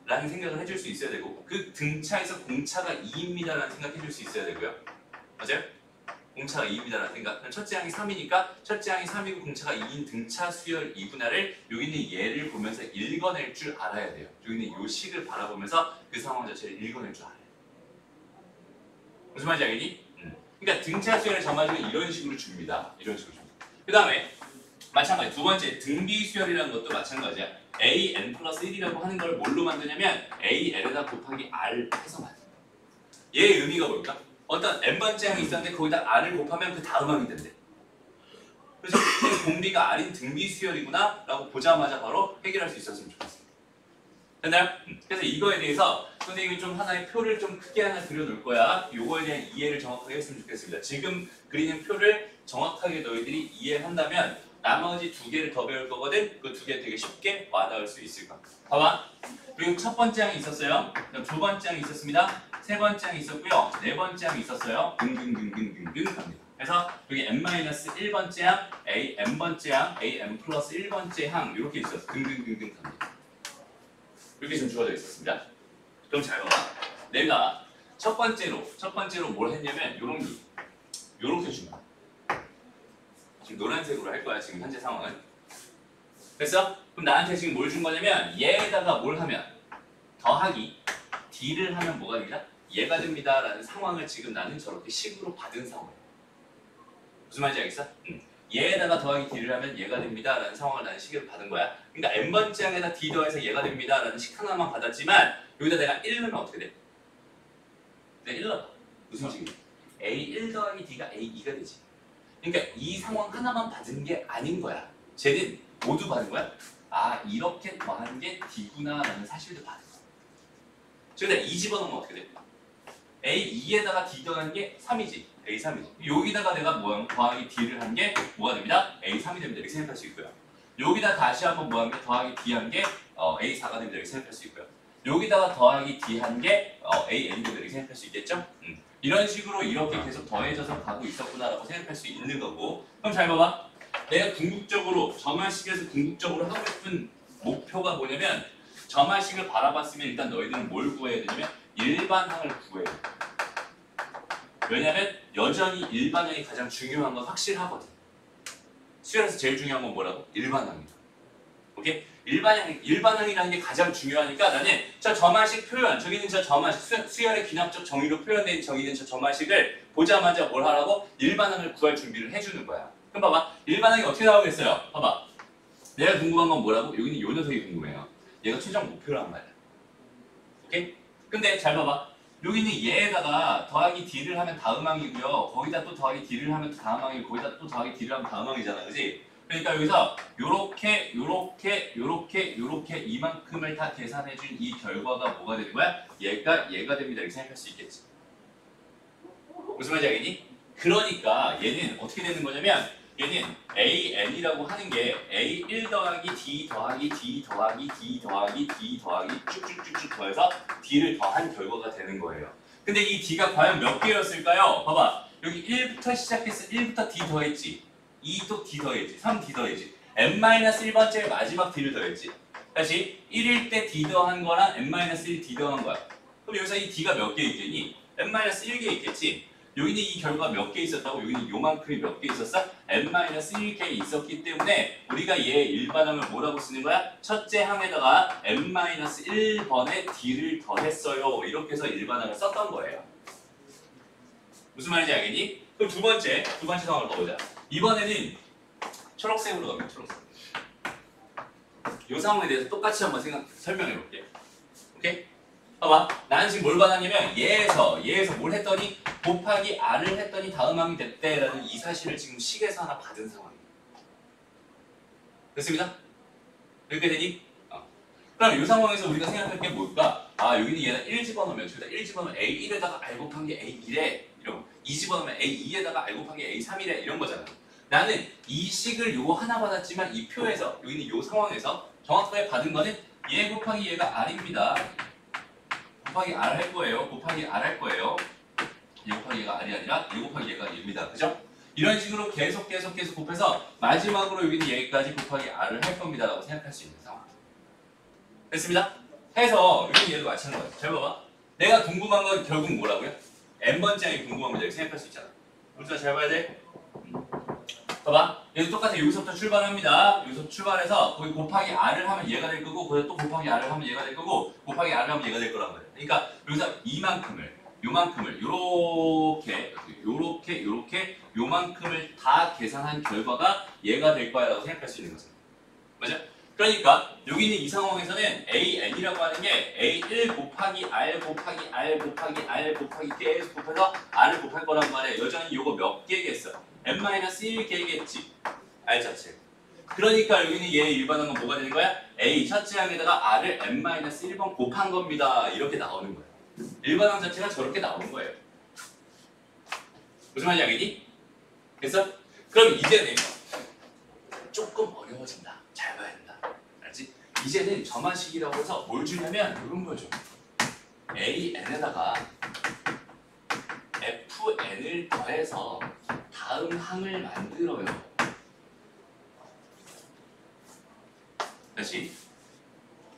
라는 생각을 해줄 수 있어야 되고 그 등차에서 공차가 2입니다라는 생각 해줄 수 있어야 되고요. 맞아요? 공차가 2입니다라는 생각. 그럼 첫째 항이 3이니까 첫째 항이 3이고 공차가 2인 등차 수열 2분할을 여기 있는 얘를 보면서 읽어낼 줄 알아야 돼요. 여기 있는 요 식을 바라보면서 그 상황 자체를 읽어낼 줄 알아야 돼요. 무슨 말인지 알겠니? 그러니까 등차 수열의 점화식은 이런 식으로 줍니다. 이런 식으로 줍니다. 그 다음에 마찬가지 두 번째 등비 수열이라는 것도 마찬가지야. an 플러스 1이라고 하는 걸 뭘로 만드냐면 al에다 곱하기 r 해서 만들어. 얘의 의미가 뭘까? 어떤 n번째 항이 있었는데 거기다 r을 곱하면 그 다음 항이 된대. 그래서 공비가 r인 등비 수열이구나 라고 보자마자 바로 해결할 수 있었으면 좋겠습니다. 됐나요? 그래서 이거에 대해서 선생님이 좀 하나의 표를 좀 크게 하나 그려놓을 거야. 요거에 대한 이해를 정확하게 했으면 좋겠습니다. 지금 그리는 표를 정확하게 너희들이 이해한다면 나머지 두 개를 더 배울 거거든. 그 두 개 되게 쉽게 와닿을 수 있을 거야. 봐봐. 그리고 첫 번째 항이 있었어요. 두 번째 항이 있었습니다. 세 번째 항이 있었고요. 네 번째 항이 있었어요. 등등등등등등 갑니다. 그래서 여기 n-1번째 항, n번째 항, n 플러스 1번째 항 이렇게 있었어. 등등등등 갑니다. 이렇게 좀 주어져 있었습니다. 그럼 잘 봐봐. 내가 첫 번째로 뭘 했냐면 요렇게 준 거야. 지금 노란색으로 할 거야. 지금 현재 상황은. 됐어? 그럼 나한테 지금 뭘 준 거냐면 얘에다가 뭘 하면 더하기 d를 하면 뭐가 됩니다? 얘가 됩니다 라는 상황을 지금 나는 저렇게 식으로 받은 상황이야. 무슨 말인지 알겠어? 얘에다가 더하기 d를 하면 얘가 됩니다 라는 상황을 나는 식으로 받은 거야. 그러니까 n번째 항에다 d 더해서 얘가 됩니다 라는 식 하나만 받았지만 여기다 내가 1 넣으면 어떻게 돼? 내가 1 넣어. 무슨 식이야? a1 더하기 d가 a2가 되지. 그러니까 이 상황 하나만 받은 게 아닌 거야. 쟤는 모두 받은 거야. 아 이렇게 더한 게 d구나 라는 사실도 받은 거야. 저기다 2 집어넣으면 어떻게 돼? a2에다가 d 더한 게 3이지. a3이지. 여기다가 내가 더하기 d를 한 게 뭐가 됩니다? a3이 됩니다. 이렇게 생각할 수 있고요. 여기다 다시 한번 뭐 한 게 더하기 d 한 게 a4가 됩니다. 이렇게 생각할 수 있고요. 여기다가 더하기 d 한 게 an이 됩니다. 이렇게 생각할 수 있겠죠? 이런 식으로 이렇게 계속 더해져서 가고 있었구나라고 생각할 수 있는 거고. 그럼 잘 봐봐. 내가 궁극적으로 점화식에서 궁극적으로 하고 싶은 목표가 뭐냐면 점화식을 바라봤으면 일단 너희들은 뭘 구해야 되냐면 일반항을 구해야 돼. 왜냐면 여전히 일반항이 가장 중요한 건 확실하거든. 수열에서 제일 중요한 건 뭐라고? 일반항이다. 오케이? 일반항이라는 게 가장 중요하니까 나는 저 점화식 표현, 저기 있는 저 점화식, 수열의 귀납적 정의로 표현된 저기 있는 저 점화식을 보자마자 뭘 하라고? 일반항을 구할 준비를 해주는 거야. 그럼 봐봐. 일반항이 어떻게 나오겠어요? 봐봐. 내가 궁금한 건 뭐라고? 여기는 요 녀석이 궁금해요. 얘가 최종 목표란 말이야. 오케이? 근데 잘 봐봐. 여기는 얘에다가 더하기 d를 하면 다음 항이고요. 거기다 또 더하기 d를 하면 또 다음 항이고 거기다 또 더하기 d를 하면 다음 항이잖아. 그지? 그러니까 여기서 요렇게 이만큼을 다 계산해준 이 결과가 뭐가 되는 거야? 얘가 됩니다. 이렇게 생각할 수 있겠지. 무슨 말인지 알겠니? 그러니까 얘는 어떻게 되는 거냐면 얘는 an이라고 하는 게 a1 더하기 d 더하기 d 더하기 d 더하기 d 더하기 쭉쭉쭉쭉 더해서 d를 더한 결과가 되는 거예요. 근데 이 d가 과연 몇 개였을까요? 봐봐. 여기 1부터 시작해서 1부터 d 더했지. 2도 d 더했지. 3d 더했지. n-1번째 마지막 d를 더했지. 다시 1일 때 d 더한 거랑 n-1 d 더한 거야. 그럼 여기서 이 d가 몇 개 있겠니? n-1개 있겠지. 여기는 이 결과 몇 개 있었다고? 여기는 요만큼이 몇 개 있었어? n-1개 있었기 때문에 우리가 얘 일반항을 뭐라고 쓰는 거야? 첫째 항에다가 n-1번의 d를 더했어요. 이렇게 해서 일반항을 썼던 거예요. 무슨 말인지 알겠니? 그럼 두 번째 상황을 봐보자. 이번에는 초록색으로 가면 초록색. 이 상황에 대해서 똑같이 한번 설명해 볼게. 오케이? 봐봐. 나는 지금 뭘 받았냐면 얘에서 뭘 했더니 곱하기 r을 했더니 다음 항이 됐대라는 이 사실을 지금 식에서 하나 받은 상황이에요. 됐습니다? 이렇게 되니? 그럼 이 상황에서 우리가 생각할 게 뭘까? 아 여기는 얘는 1 집어넣으면 저기다 1 집어넣으면 a1에다가 r 곱한 게 a1에 이런 거. 2 집어넣으면 a2에다가 r 곱한 게 a3이래 이런 거잖아. 나는 이 식을 요거 하나 받았지만 이 표에서 여기는 요 상황에서 정확하게 받은 거는 얘 곱하기 얘가 r입니다. 곱하기 R 할 거예요. 곱하기 R 할 거예요. 얘 곱하기 얘가 R이 아니라 얘 곱하기 얘가 얘입니다. 그죠? 이런 식으로 계속 곱해서 마지막으로 여기는 얘까지 곱하기 R을 할 겁니다. 라고 생각할 수 있는 상황. 됐습니다? 해서 여기 얘도 마찬가지예요. 잘 봐봐. 내가 궁금한 건 결국 뭐라고요? n번째 항이 궁금한 문제 이렇게 생각할 수 있잖아. 우리가 잘 봐야 돼. 봐봐. 얘도 똑같아. 여기서부터 출발합니다. 여기서 출발해서 거기 곱하기 R을 하면 얘가 될 거고 거기서 또 곱하기 R을 하면 얘가 될 거고 곱하기 R을 하면 얘가 될 거란 말이야. 그러니까 여기서 요만큼을 요렇게 요만큼을 다 계산한 결과가 얘가 될 거야 라고 생각할 수 있는 거죠. 맞아? 그러니까 여기 있는 이 상황에서는 AN이라고 하는 게 A1 곱하기 R 곱하기 R 곱하기 R 곱하기 계속 곱해서 R을 곱할 거란 말이야. 여전히 요거 몇 개겠어? n-1개겠지. R 자체. 그러니까 여기는 얘 일반한 건 뭐가 되는 거야? A 첫째 항에다가 R을 n-1번 곱한 겁니다. 이렇게 나오는 거야. 일반항 자체가 저렇게 나오는 거예요. 무슨 말인지 알겠니? 그래서 그럼 이제는 조금 어려워진다. 잘 봐야 된다. 알지? 이제는 점화식이라고 해서 뭘 주냐면 이런 걸 줘. AN에다가 FN을 더해서 다음 항을 만들어요. 다시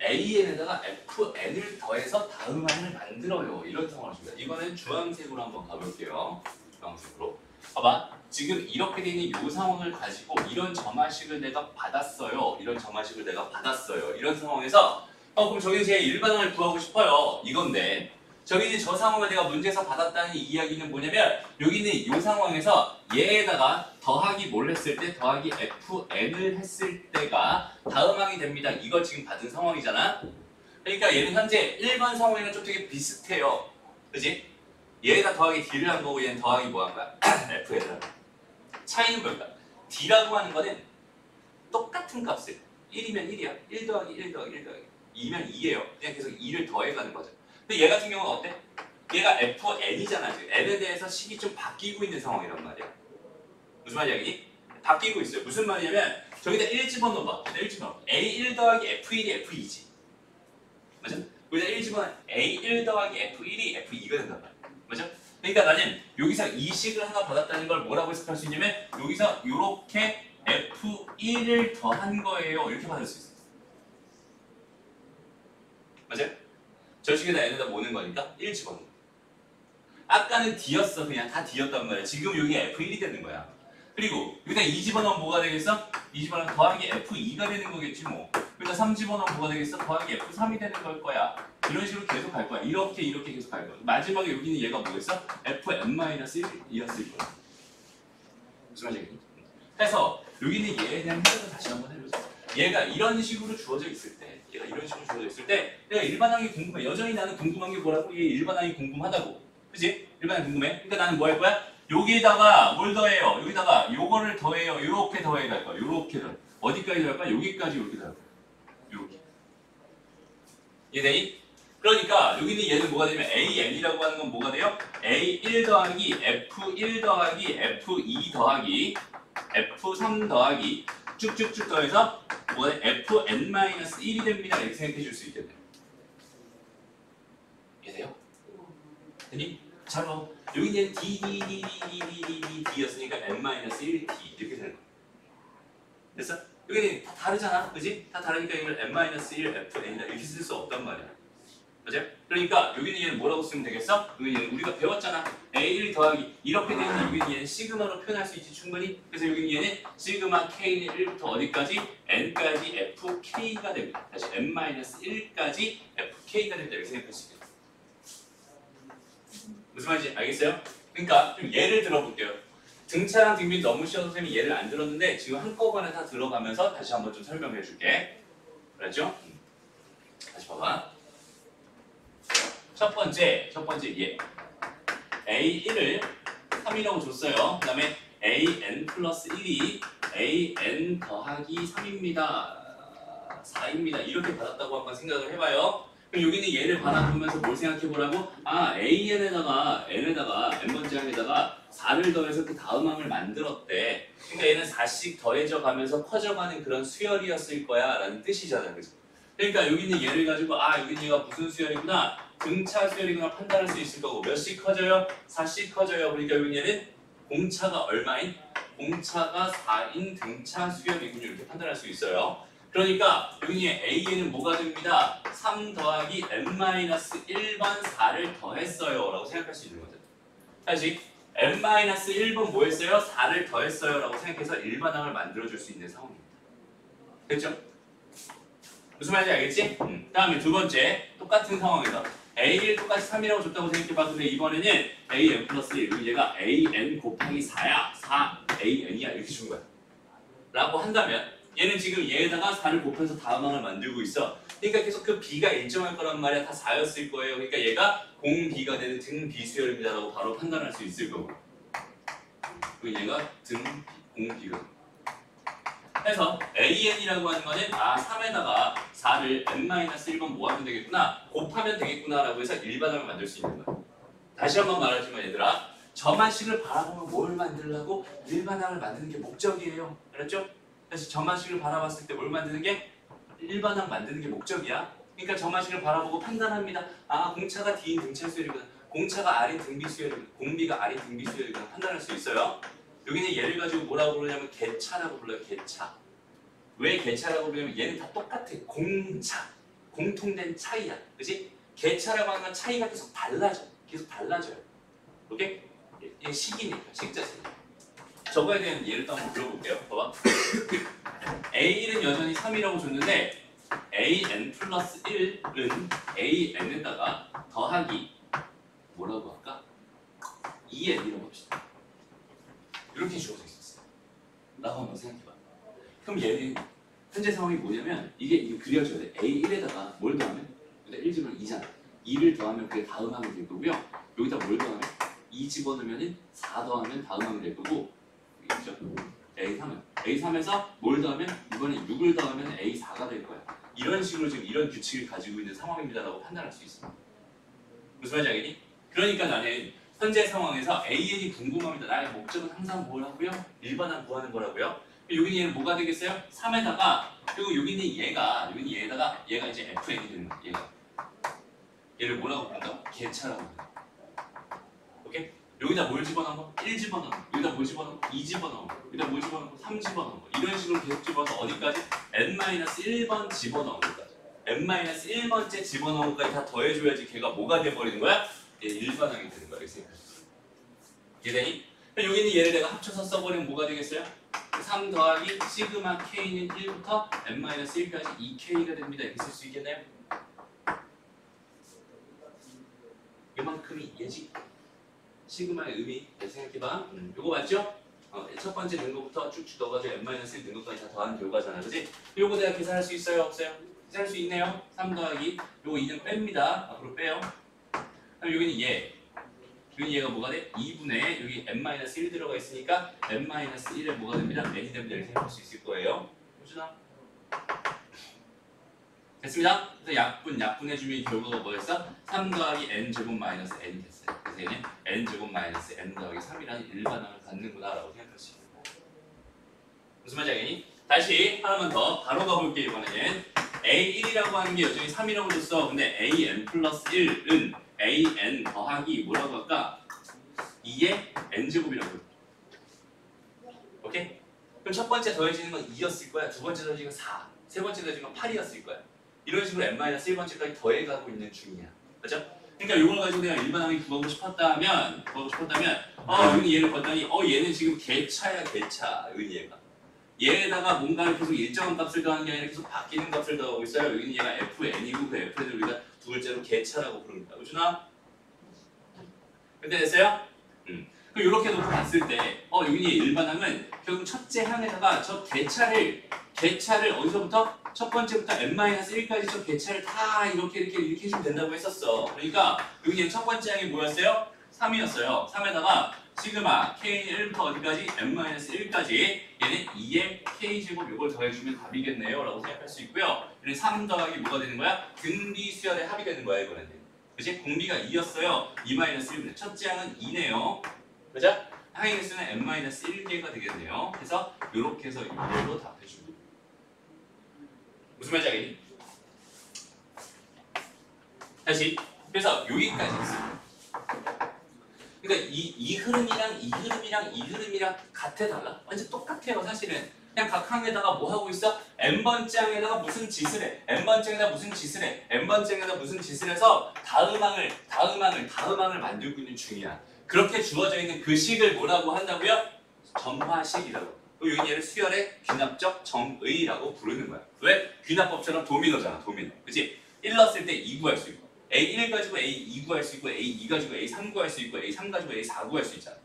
AN에다가 FN을 더해서 다음 항을 만들어요. 이런 상황을 줍니다. 이거는 주황색으로 한번 가볼게요. 주황색으로. 봐봐. 지금 이렇게 되어 있는 이 상황을 가지고 이런 점화식을 내가 받았어요. 이런 점화식을 내가 받았어요. 이런 상황에서 그럼 저기는 제 일반항을 구하고 싶어요. 이건데 저기는 저 상황을 내가 문제에서 받았다는 이야기는 뭐냐면 여기는 이 상황에서 얘에다가 더하기 뭘 했을 때 더하기 FN을 했을 때가 다음 항이 됩니다. 이거 지금 받은 상황이잖아. 그러니까 얘는 현재 1번 상황이랑 좀 되게 비슷해요. 그지? 얘가 더하기 D를 한 거고 얘는 더하기 뭐 한 거야? F를 한 거야. 차이는 뭘까? D라고 하는 거는 똑같은 값을 1이면 1이야. 1 더하기 1 더하기 1 더하기 2면 2예요. 그냥 계속 2를 더해가는 거죠. 근데 얘 같은 경우는 어때? 얘가 FN이잖아. 지금 N에 대해서 식이 좀 바뀌고 있는 상황이란 말이야. 무슨 말이야 이게? 바뀌고 있어요. 무슨 말이냐면 저기다 1 집어넣어봐. 1 집어넣어. A1 더하기 F1이 F2지. 맞아? 여기다 1 집어넣어. A1 더하기 F1이 F2가 된단 말이야. 맞아? 그러니까 나는 여기서 이 식을 하나 받았다는 걸 뭐라고 해석할 수 있냐면 여기서 이렇게 F1을 더한 거예요. 이렇게 받을 수 있어. 맞아요? 저 식에다 n에다 모는 거니까 1 집어넣는 거야. 아까는 D였어. 그냥 다 D였단 말이야. 지금 여기 F1이 되는 거야. 그리고 여기다 2 집어넣으면 뭐가 되겠어? 2 집어넣으면 더하기 F2가 되는 거겠지 뭐. 여기다 3 집어넣으면 뭐가 되겠어? 더하기 F3이 되는 걸 거야. 이런 식으로 계속 갈 거야. 이렇게 계속 갈 거야. 마지막에 여기는 얘가 뭐겠어? Fn-1이었을 거야. 무슨 말이지? 그래서 여기는 얘에 대한 해석을 다시 한번 해보자. 얘가 이런 식으로 주어져 있을 때 내가 일반항이 궁금해. 여전히 나는 궁금한 게 뭐라고? 얘 일반항이 궁금하다고. 그치? 일반항이 궁금해. 그러니까 나는 뭐 할 거야? 여기다가 뭘 더해요? 여기다가 요거를 더해요. 요렇게 더해 갈 거야. 요렇게 더해. 어디까지 더할 거야? 여기까지 요렇게 더할 거야. 요렇게. 이해되니? 그러니까 여기는 얘는 뭐가 되냐면 AN이라고 하는 건 뭐가 돼요? A1 더하기 F1 더하기 F2 더하기 F3 더하기 쭉쭉쭉 더해서 뭐가 돼? Fn-1이 됩니다. 이렇게 생각해 줄 수 있겠네요. 이해돼요? 되니? 잘 봐. 여기 이제 D였으니까 n-1 D 이렇게 되는 거야. 됐어? 여기는 다 다르잖아. 그지? 다 다르니까 이걸 n-1 Fn이다 이렇게 쓸 수 없단 말이야. 맞아요? 그러니까 여기는 얘는 뭐라고 쓰면 되겠어? 여기는 우리가 배웠잖아. A1 더하기 이렇게 되면 여기는 얘는 시그마로 표현할 수 있지 충분히. 그래서 여기는 얘는 시그마 K는 1부터 어디까지? N까지 FK가 됩니다. 다시 N-1까지 FK가 됩니다. 이렇게 생각할 수 있겠다. 무슨 말인지 알겠어요? 그러니까 좀 예를 들어볼게요. 등차랑 등비 너무 쉬워서 선생님이 예를 안 들었는데 지금 한꺼번에 다 들어가면서 다시 한번 좀 설명해 줄게. 알았죠? 다시 봐봐. 첫 번째 얘 A1을 3이라고 줬어요. 그 다음에 AN 플러스 1이 AN 더하기 3입니다. 4입니다. 이렇게 받았다고 한번 생각을 해봐요. 그럼 여기는 얘를 바라보면서 뭘 생각해보라고? AN에다가 n번째 항에다가 4를 더해서 그 다음 항을 만들었대. 그러니까 얘는 4씩 더해져 가면서 커져가는 그런 수열이었을 거야 라는 뜻이잖아. 그죠? 그러니까 여기 있는 얘를 가지고 여기 있는 얘가 무슨 수열이구나. 등차 수열이구나 판단할 수 있을 거고 몇씩 커져요? 4씩 커져요. 그러니까 여기 얘는 공차가 얼마인? 공차가 4인 등차 수열이군요. 이렇게 판단할 수 있어요. 그러니까 여기 A에는 뭐가 됩니다? 3 더하기 n-1번 4를 더했어요 라고 생각할 수 있는 거죠. 다시 n-1번 뭐 했어요? 4를 더했어요 라고 생각해서 일반항을 만들어줄 수 있는 상황입니다. 됐죠? 무슨 말인지 알겠지? 다음에 두 번째 똑같은 상황에서 A를 똑같이 3이라고 줬다고 생각해봐. 근데 이번에는 AN 플러스 1 얘가 AN 곱하기 4야 4AN이야 이렇게 준 거야 라고 한다면 얘는 지금 얘에다가 4를 곱해서 다음항을 만들고 있어. 그러니까 계속 그 B가 일정할 거란 말이야. 다 4였을 거예요. 그러니까 얘가 공B가 되는 등비수열입니다 라고 바로 판단할 수 있을 거고 그리고 얘가 공B가 해서 AN이라고 하는 거는 3에다가 4를 n-1번 뭐 하면 되겠구나? 곱하면 되겠구나 라고 해서 일반항을 만들 수 있는 거야. 다시 한번 말하지만 얘들아 점화식을 바라보면 뭘 만들려고? 일반항을 만드는 게 목적이에요. 알았죠? 그래서 점화식을 바라봤을 때 뭘 만드는 게? 일반항 만드는 게 목적이야. 그러니까 점화식을 바라보고 판단합니다. 공차가 D인 등차수열이구나. 공차가 R인 등비수열이구나. 공비가 R인 등비수열이구나. 판단할 수 있어요. 여기는 얘를 가지고 뭐라고 부르냐면 개차라고 불러요. 개차. 왜 개차라고 부르냐면 얘는 다 똑같아. 공차. 공통된 차이야. 그치? 개차라고 하는 건 차이가 계속 달라져. 계속 달라져요. 오케이? 얘 식이니까. 식자세니까. 저거에 대한 예를 또 한번 들어볼게요. 봐봐. A는 여전히 3이라고 줬는데 AN 플러스 1은 AN에다가 더하기 뭐라고 할까? 2N이라고 합시다. 이렇게 주어져 있었어요. 라고 한번 생각해봐. 그럼 얘는 현재 상황이 뭐냐면 이게 그려져야 돼. A1에다가 뭘 더하면? 여기다 1 집어넣으면 2잖아. 2를 더하면 그게 다음 항이 될 거고요. 여기다 뭘 더하면? 2 집어넣으면 4 더하면 다음 항이 될 거고 그죠? A3에서 뭘 더하면 이번에 6을 더하면 A4가 될 거야. 이런 식으로 지금 이런 규칙을 가지고 있는 상황입니다라고 판단할 수 있어. 무슨 말인지 알겠니? 그러니까 나는 현재 상황에서 AN이 궁금합니다. 나의 목적은 항상 뭐라고요? 일반항 구하는 거라고요. 여기 얘는 뭐가 되겠어요? 3에다가 그리고 여기는 얘가 얘가 이제 FN이 되는 거야. 얘를 뭐라고 부른다? 개차라고 부른다. 오케이? 여기다 뭘 집어넣어? 1 집어넣어. 여기다 뭘 집어넣어? 2 집어넣어. 여기다 뭘 집어넣어? 3 집어넣어. 이런 식으로 계속 집어넣어. 어디까지? n-1번 집어넣은 것까지. n-1번째 집어넣은 것까지 다 더해줘야지 걔가 뭐가 돼버리는 거야? 얘 일반항이 되는 거야. 이렇게 이해되니? 여기는 얘를 내가 합쳐서 써버리면 뭐가 되겠어요? 3 더하기 시그마 k는 1부터 n-1까지 2k가 됩니다. 이렇게 쓸 수 있겠나요? 이만큼이 얘지. 시그마의 의미 생각해봐. 요거 맞죠? 첫 번째 능도부터 쭉쭉 넣어가지고 n-1 능도까지 다 더하는 결과잖아. 그치? 요거 내가 계산할 수 있어요? 없어요? 계산할 수 있네요. 3 더하기 요거 2는 뺍니다. 앞으로 빼요. 그럼 여기는 여기 얘가 뭐가 돼? 2분의 여기 n-1 들어가 있으니까 n-1에 뭐가 됩니다? n이 됩니다. 이렇게 생각할 수 있을 거예요. 보시나? 됐습니다. 그래서 약분해주면 결과가 뭐였어? 3 더하기 n제곱 마이너스 n이 됐어요. 그래서 얘는 n제곱 마이너스 n 더하기 3이라는 일반항을 갖는구나 라고 생각할 수 있는 거예요. 무슨 말인지 알겠니? 다시 하나만 더 바로 가볼게. 이번에는 A1이라고 하는 게 여전히 3이라고 줬어. 근데 AN 플러스 1은 AN 더하기 뭐라고 할까? 2의 n제곱이라고 해. 오케이? 그럼 첫 번째 더해지는 건 2였을 거야. 두 번째 더해지는 건 4. 세 번째 더해지는 건 8이었을 거야. 이런 식으로 n-1번째까지 더해가고 있는 중이야. 그렇죠? 그러니까 이걸 가지고 내가 일반항이 구하고 싶었다면 여기 얘를 봤더니 얘는 지금 개차야 개차. 여기 얘가. 얘에다가 뭔가를 계속 일정한 값을 더하는 게 아니라 계속 바뀌는 값을 더하고 있어요. 여기는 얘가 fn이고 그 fn을 우리가 두 글자로 개차라고 부릅니다. 우준아? 그때 됐어요? 그럼 이렇게 놓고 봤을 때 여기는 일반항은 결국 첫째 항에다가 저 개차를 어디서부터? 첫 번째부터 n-1까지 저 개차를 다 이렇게 해주면 된다고 했었어. 그러니까 여기 첫 번째 항이 뭐였어요? 3이었어요. 3에다가 시그마 k 1부터 어디까지? n-1까지 얘는 2의 k제곱 이걸 더해주면 답이겠네요 라고 생각할 수 있고요. 얘는 3 더하기 뭐가 되는 거야? 등비수열의 합이 되는 거야 이거는. 그치? 공비가 2였어요. 2-1분의 첫째 항은 2네요. 그죠? 항의 개수는 n-1개가 되겠네요. 그래서 이렇게 해서 이걸로 답해줍니다. 무슨 말인지 알겠니? 다시 그래서 여기까지 있어요. 그러니까 이 흐름이랑 이 흐름이랑 이 흐름이랑 같아 달라? 완전 똑같아요 사실은. 그냥 각 항에다가 뭐 하고 있어? n번째 항에다가 무슨 짓을 해? n번째 항에다가 무슨 짓을 해? n번째 항에다가 무슨 짓을 해서 다음 항을 만들고 있는 중이야. 그렇게 주어져 있는 그 식을 뭐라고 한다고요? 점화식이라고. 그리고 여기 얘를 수열의 귀납적 정의라고 부르는 거야. 왜? 귀납법처럼 도미노잖아, 도미노. 그치? 1 넣었을 때 2 구할 수 있고 A1 가지고 A2 구할 수 있고 A2 가지고 A3 구할 수 있고 A3 가지고 A4 구할 수 있잖아.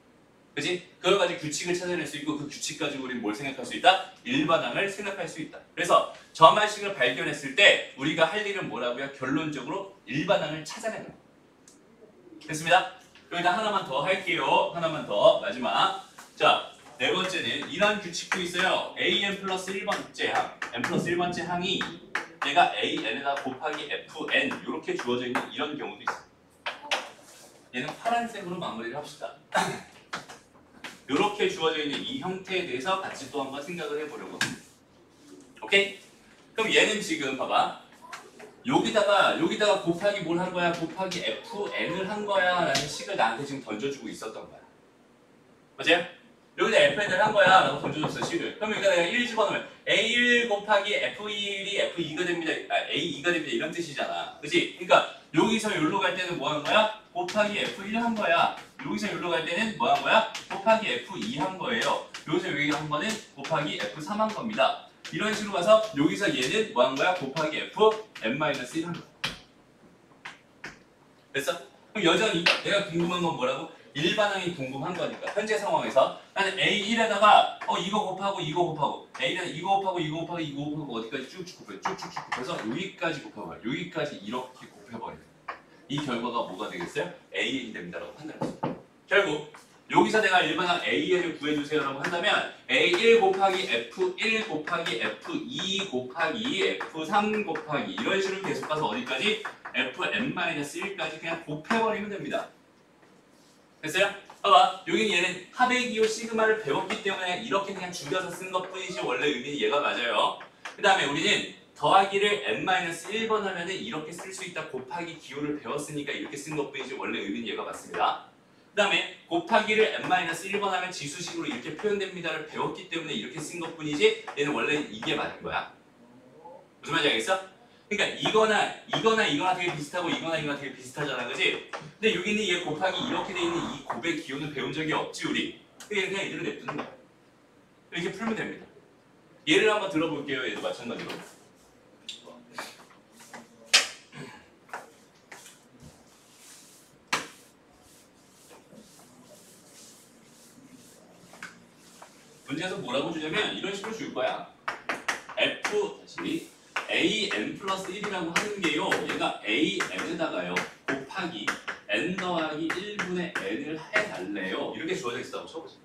그치? 그걸 가지고 규칙을 찾아낼 수 있고 그 규칙 가지고 우리는 뭘 생각할 수 있다? 일반항을 생각할 수 있다. 그래서 점화식을 발견했을 때 우리가 할 일은 뭐라고요? 결론적으로 일반항을 찾아내는 거야. 됐습니다? 여기다 하나만 더 할게요. 하나만 더. 마지막. 자, 네 번째는 이런 규칙도 있어요. an 플러스 1번째 항, n 플러스 1번째 항이 얘가 an에다 곱하기 fn 이렇게 주어져 있는 이런 경우도 있어요. 얘는 파란색으로 마무리를 합시다. 이렇게 주어져 있는 이 형태에 대해서 같이 또 한번 생각을 해보려고 합니다. 오케이? 그럼 얘는 지금 봐봐. 여기다가 곱하기 뭘 한 거야? 곱하기 fn을 한 거야 라는 식을 나한테 지금 던져주고 있었던 거야. 맞아요? 여기다 fn을 한 거야 라고 던져줬어 식을. 그럼 여기다 내가 1 집어넣으면 a1 곱하기 f1이 f2가 됩니다. a2가 됩니다. 이런 뜻이잖아. 그치? 그러니까 여기서 여기로 갈 때는 뭐 한 거야? 곱하기 f1 한 거야. 여기서 여기로 갈 때는 뭐 한 거야? 곱하기 f2 한 거예요. 여기서 여기 한 거는 곱하기 f3 한 겁니다. 이런 식으로 가서 여기서 얘는 뭐 한 거야? 곱하기 fn-1 한 거야. 됐어? 그럼 여전히 내가 궁금한 건 뭐라고? 일반항이 궁금한 거니까 현재 상황에서 나는 A1에다가 이거 곱하고 이거 곱하고 A는 이거 곱하고 이거 곱하고 이거 곱하고 어디까지 쭉쭉 곱해 쭉쭉쭉 곱해서 여기까지 곱해버려. 여기까지 이렇게 곱해버려. 이 결과가 뭐가 되겠어요? AN이 됩니다라고 판단했어요. 결국 여기서 내가 일반항 AN을 구해주세요라고 한다면 A1 곱하기 F1 곱하기 F2 곱하기 F3 곱하기 이런 식으로 계속 가서 어디까지? Fn-1까지 그냥 곱해버리면 됩니다. 됐어요? 봐봐. 여기는 얘는 합의기호 시그마를 배웠기 때문에 이렇게 그냥 줄여서 쓴 것뿐이지 원래 의미는 얘가 맞아요. 그 다음에 우리는 더하기를 n-1번 하면은 이렇게 쓸 수 있다. 곱하기 기호를 배웠으니까 이렇게 쓴 것뿐이지 원래 의미는 얘가 맞습니다. 그 다음에 곱하기를 n-1번 하면 지수식으로 이렇게 표현됩니다를 배웠기 때문에 이렇게 쓴 것뿐이지 얘는 원래 이게 맞는 거야. 무슨 말인지 알겠어? 그러니까 이거나 되게 비슷하고 이거나 되게 비슷하잖아, 그지? 근데 여기는 얘 곱하기 이렇게 돼 있는 이 곱의 기호는 배운 적이 없지 우리. 그냥 이대로 냅두는 거야. 이렇게 풀면 됩니다. 예를 한번 들어볼게요. 얘도 마찬가지로. 문제에서 뭐라고 주냐면 이런 식으로 줄 거야. an 플러스 1이라고 하는 게요. 얘가 an에다가요. 곱하기 n 더하기 1분의 n을 해달래요. 이렇게 주어져 있다고 쳐보자.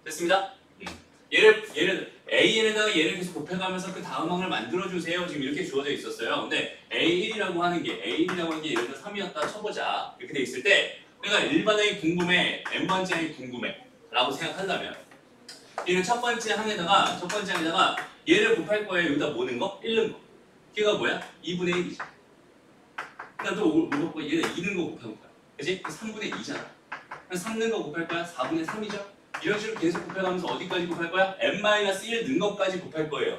됐습니다? 얘를 an에다가 얘를 계속 곱해가면서 그 다음 항을 만들어주세요. 지금 이렇게 주어져 있었어요. 근데 a1이라고 하는 게 예를 들어 3이었다 쳐보자. 이렇게 돼 있을 때 내가 일반항이 궁금해, n번째 항이 궁금해 라고 생각한다면 얘는 첫 번째 항에다가 얘를 곱할 거예요. 여기다 뭐 넣은 거? 1 넣은 거. 걔가 뭐야? 2분의 1이지. 그다음 또 뭐 곱할 거야? 얘는 2 넣은 거 곱할 거야. 그치? 3분의 2잖아. 그럼 3 넣은 거 곱할 거야? 4분의 3이죠? 이런 식으로 계속 곱해가면서 어디까지 곱할 거야? n-1 넣은 것까지 곱할 거예요.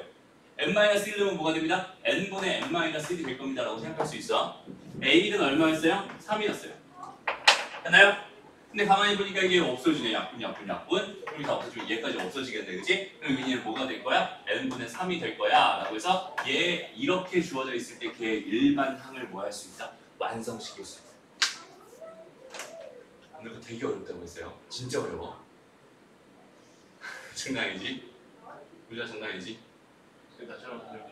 n-1 넣으면 뭐가 됩니다? n분의 n-1이 될 겁니다. 라고 생각할 수 있어. A1은 얼마였어요? 3이었어요. 됐나요? 근데 가만히 보니까 이게 없어지네. 약분. 그럼 다 없어지면 얘까지 없어지겠네. 그치? 그럼 얘는 뭐가 될 거야? n분의 3이 될 거야. 라고 해서 얘 이렇게 주어져 있을 때 걔 일반항을 뭐 할 수 있다? 완성시킬 수 있다. 오늘 거 되게 어렵다고 했어요. 진짜 어려워. 장난이지? 우리가 장난이지? 나처럼 하려고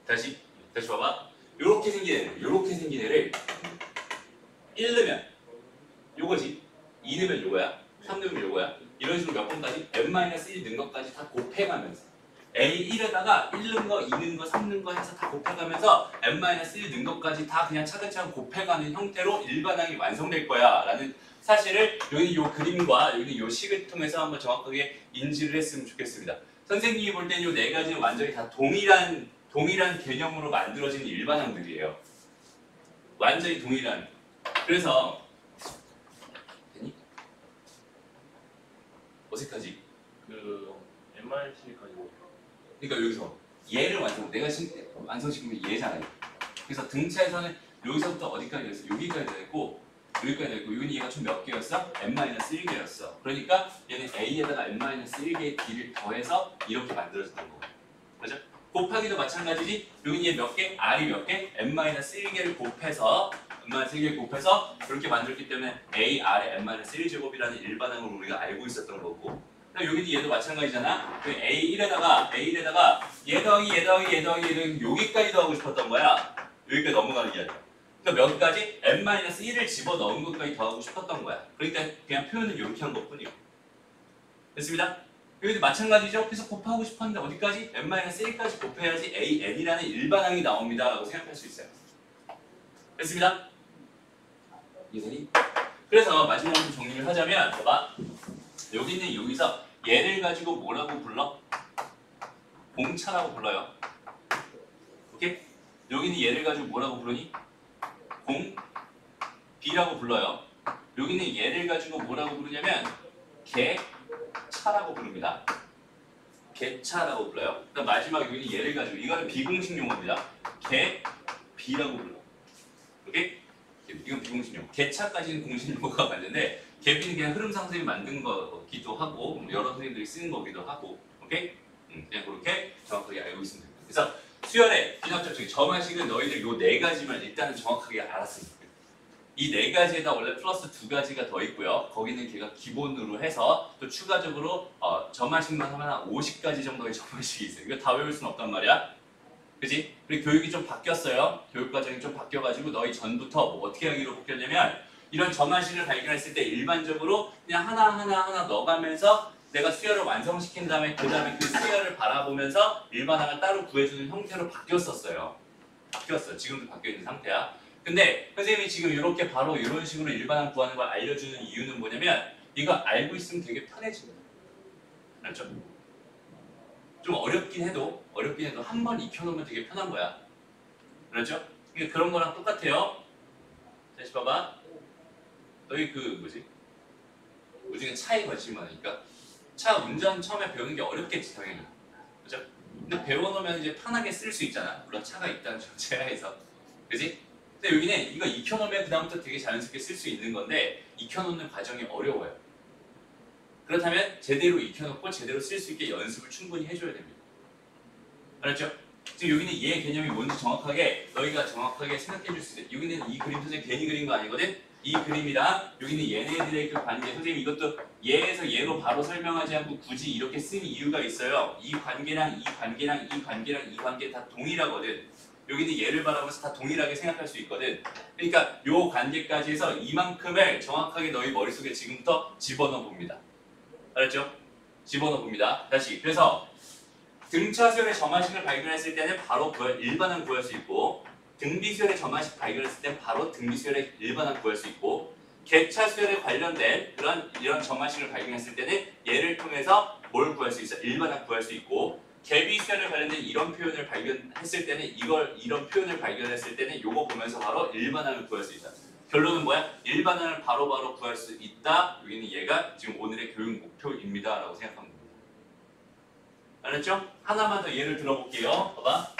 다시 봐봐. 요렇게 생긴 애를 1 넣으면 요거지. 2 넣으면 요거야. 3 넣으면 요거야. 이런 식으로 몇 번까지 n-1 넣은 것까지 다 곱해가면서 A1에다가 1 넣은 거, 2 넣은 거, 3 넣은 거 해서 다 곱해가면서 n-1 넣은 것까지 다 그냥 차근차근 곱해가는 형태로 일반항이 완성될 거야 라는 사실을 여기 요 그림과 여기 요 식을 통해서 한번 정확하게 인지를 했으면 좋겠습니다. 선생님이 볼 때는 요 네 가지는 완전히 다 동일한 개념으로 만들어진 일반항들이에요. 완전히 동일한. 그래서 되니? 어색하지? 그 MRC까지 그러니까 여기서 얘를 내가 완성시키면 얘잖아요. 그래서 등차에서는 여기서부터 어디까지 됐어? 여기까지 됐고 여기까지 됐고 여기는 얘가 총 몇 개였어? n-1개였어. 그러니까 얘는 a에다가 n-1개의 d를 더해서 이렇게 만들어졌던 거고. 그죠? 곱하기도 마찬가지지. 여기는 얘 몇 개? r이 몇 개? n-1개를 곱해서 n-1개를 곱해서 그렇게 만들었기 때문에 a, r의 n-1제곱이라는 일반항을 우리가 알고 있었던 거고. 여기도 얘도 마찬가지잖아. A1에다가 얘 더하기 여기까지 더하고 싶었던 거야. 여기까지 넘어가는 게 아니야. 그러니까 몇 가지? n-1을 집어넣은 것까지 더하고 싶었던 거야. 그러니까 그냥 표현은 이렇게 한 것뿐이요. 됐습니다. 여기도 마찬가지죠. 그래서 곱하고 싶었는데 어디까지? n-1까지 곱해야지 an이라는 일반항이 나옵니다. 라고 생각할 수 있어요. 됐습니다. 이해되니? 그래서 마지막으로 정리를 하자면 봐봐. 여기는 여기서 얘를 가지고 뭐라고 불러? 공차라고 불러요. 오케이? 여기는 얘를 가지고 뭐라고 부르니? B라고 불러요. 여기는 얘를 가지고 뭐라고 부르냐면 개차라고 부릅니다. 개차라고 불러요. 그다음 마지막 여기는 얘를 가지고 이거는 비공식 용어입니다. B라고 불러. 오케이? 이건 비공식 용어. 개차까지는 공식 용어가 맞는데 개비는 그냥 흐름 상승이 만든 거기도 하고 여러 선생님들이 쓰는 거기도 하고. 오케이? 그냥 그렇게 정확하게 알고 있으면 됩니다. 그래서 수열의 비납작적인 점화식은 너희들 요 네 가지만 일단은 정확하게 알았으면 좋겠다. 이 네 가지에다 원래 플러스 두 가지가 더 있고요. 거기는 걔가 기본으로 해서 또 추가적으로 점화식만 하면 한 50가지 정도의 점화식이 있어요. 이거 다 외울 수는 없단 말이야. 그지? 그리고 교육이 좀 바뀌었어요. 교육 과정이 좀 바뀌어가지고 너희 전부터 뭐 어떻게 하기로 바뀌었냐면 이런 점화식을 발견했을 때 일반적으로 그냥 하나 넣어가면서 내가 수열을 완성시킨 다음에 그 다음에 그 수열을 바라보면서 일반항을 따로 구해주는 형태로 바뀌었었어요. 바뀌었어. 지금도 바뀌어있는 상태야. 근데 선생님이 지금 이렇게 바로 이런 식으로 일반항 구하는 걸 알려주는 이유는 뭐냐면 이거 알고 있으면 되게 편해집니다. 알죠? 좀 어렵긴 해도 한 번 익혀놓으면 되게 편한 거야. 그렇죠? 그러니까 그런 거랑 똑같아요. 다시 봐봐. 너희 우중에 차에 관심이 많으니까 차 운전 처음에 배우는 게 어렵겠지 당연히. 그죠? 근데 배워놓으면 이제 편하게 쓸 수 있잖아. 물론 차가 있다는 전제하에서. 그지? 근데 여기는 이거 익혀놓으면 그다음부터 되게 자연스럽게 쓸 수 있는 건데 익혀놓는 과정이 어려워요. 그렇다면 제대로 익혀놓고 제대로 쓸 수 있게 연습을 충분히 해줘야 됩니다. 알았죠? 지금 여기는 얘 개념이 뭔지 너희가 정확하게 생각해 줄 수 있어요. 여기는 이 그림 선생님 괜히 그린 거 아니거든? 이 그림이랑 여기는 얘네들의 그 관계, 선생님 이것도 얘에서 얘로 바로 설명하지 않고 굳이 이렇게 쓴 이유가 있어요. 이 관계랑 이 관계랑 이 관계랑 이 관계 다 동일하거든. 여기는 얘를 바라보면서 다 동일하게 생각할 수 있거든. 그러니까 요 관계까지 해서 이만큼을 정확하게 너희 머릿속에 지금부터 집어넣어 봅니다. 알았죠? 집어넣어 봅니다. 다시. 그래서 등차수열의 점화식을 발견했을 때는 바로 일반항 구할 수 있고 등비수열의 점화식 발견했을 때 바로 등비수열의 일반항 구할 수 있고 개차수열에 관련된 이런 점화식을 발견했을 때는 얘를 통해서 뭘 구할 수 있어? 일반항 구할 수 있고 개비수열에 관련된 이런 표현을 발견했을 때는 이런 표현을 발견했을 때는 요거 보면서 바로 일반항을 구할 수 있다. 결론은 뭐야? 일반항을 바로바로 구할 수 있다. 여기는 얘가 지금 오늘의 교육 목표입니다. 라고 생각하면 됩니다. 알았죠? 하나만 더 예를 들어볼게요. 봐봐.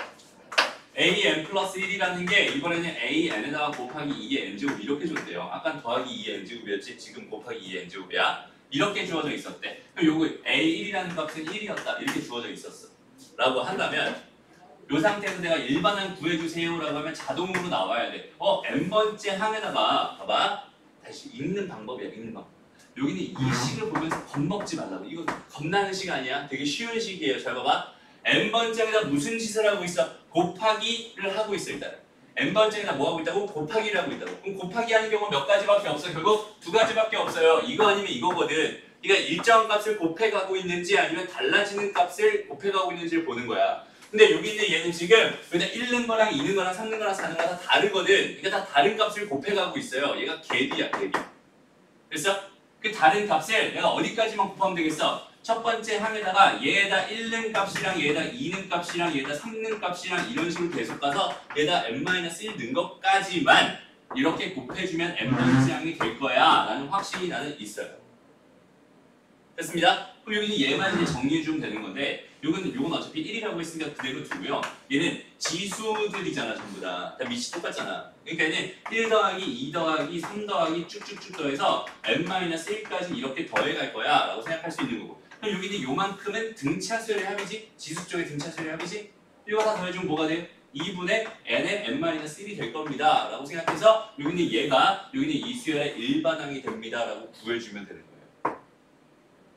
an 플러스 1이라는 게 이번에는 an에다가 곱하기 2의 n제곱 이렇게 줬대요. 아까 더하기 2의 n제곱이었지 지금 곱하기 2의 n제곱이야. 이렇게 주어져 있었대. 그럼 요거 a1이라는 값은 1이었다. 이렇게 주어져 있었어. 라고 한다면 요 상태에서 내가 일반항 구해주세요 라고 하면 자동으로 나와야 돼. n번째 항에다가 봐봐. 다시 읽는 방법이야. 읽는 방법. 여기는 이 식을 보면서 겁먹지 말라고. 이거 겁나는 식 아니야. 되게 쉬운 식이에요. 잘 봐봐. n번째에다 무슨 짓을 하고 있어? 곱하기를 하고 있어 일단. n번째에다 뭐 하고 있다고? 곱하기를 하고 있다고. 그럼 곱하기 하는 경우가 몇 가지밖에 없어. 결국 두 가지밖에 없어요. 이거 아니면 이거거든. 그러니까 일정한 값을 곱해가고 있는지 아니면 달라지는 값을 곱해가고 있는지를 보는 거야. 근데 여기 있는 얘는 지금 그냥 1는 거랑 2는 거랑 3는 거랑 4는 거랑 다 다르거든. 그러니까 다 다른 값을 곱해가고 있어요. 얘가 갭이야, 갭이. 그래서 그 다른 값을 내가 어디까지만 곱하면 되겠어? 첫 번째 항에다가 얘에다 1는 값이랑 얘에다 2는 값이랑 얘에다 3는 값이랑 이런 식으로 계속 가서 얘에다 n-1 넣은 것까지만 이렇게 곱해주면 n번째 항이 될 거야 라는 확신이 나는 있어요. 됐습니다. 그럼 여기는 얘만 이제 정리해주면 되는 건데 요건 어차피 1이라고 했으니까 그대로 두고요. 얘는 지수들이잖아 전부 다. 다 밑이 똑같잖아. 그러니까 얘는 1 더하기 2 더하기 3 더하기 쭉쭉쭉 더해서 n-1까지 이렇게 더해갈 거야 라고 생각할 수 있는 거고. 그럼 여기는 요만큼은 등차수열의 합이지? 지수 쪽의 등차수열의 합이지? 이거 다 더해주면 뭐가 돼요? 2분의 n의 n-1이 될 겁니다 라고 생각해서 여기는 여기는 이 수열의 일반항이 됩니다 라고 구해주면 되는 거예요.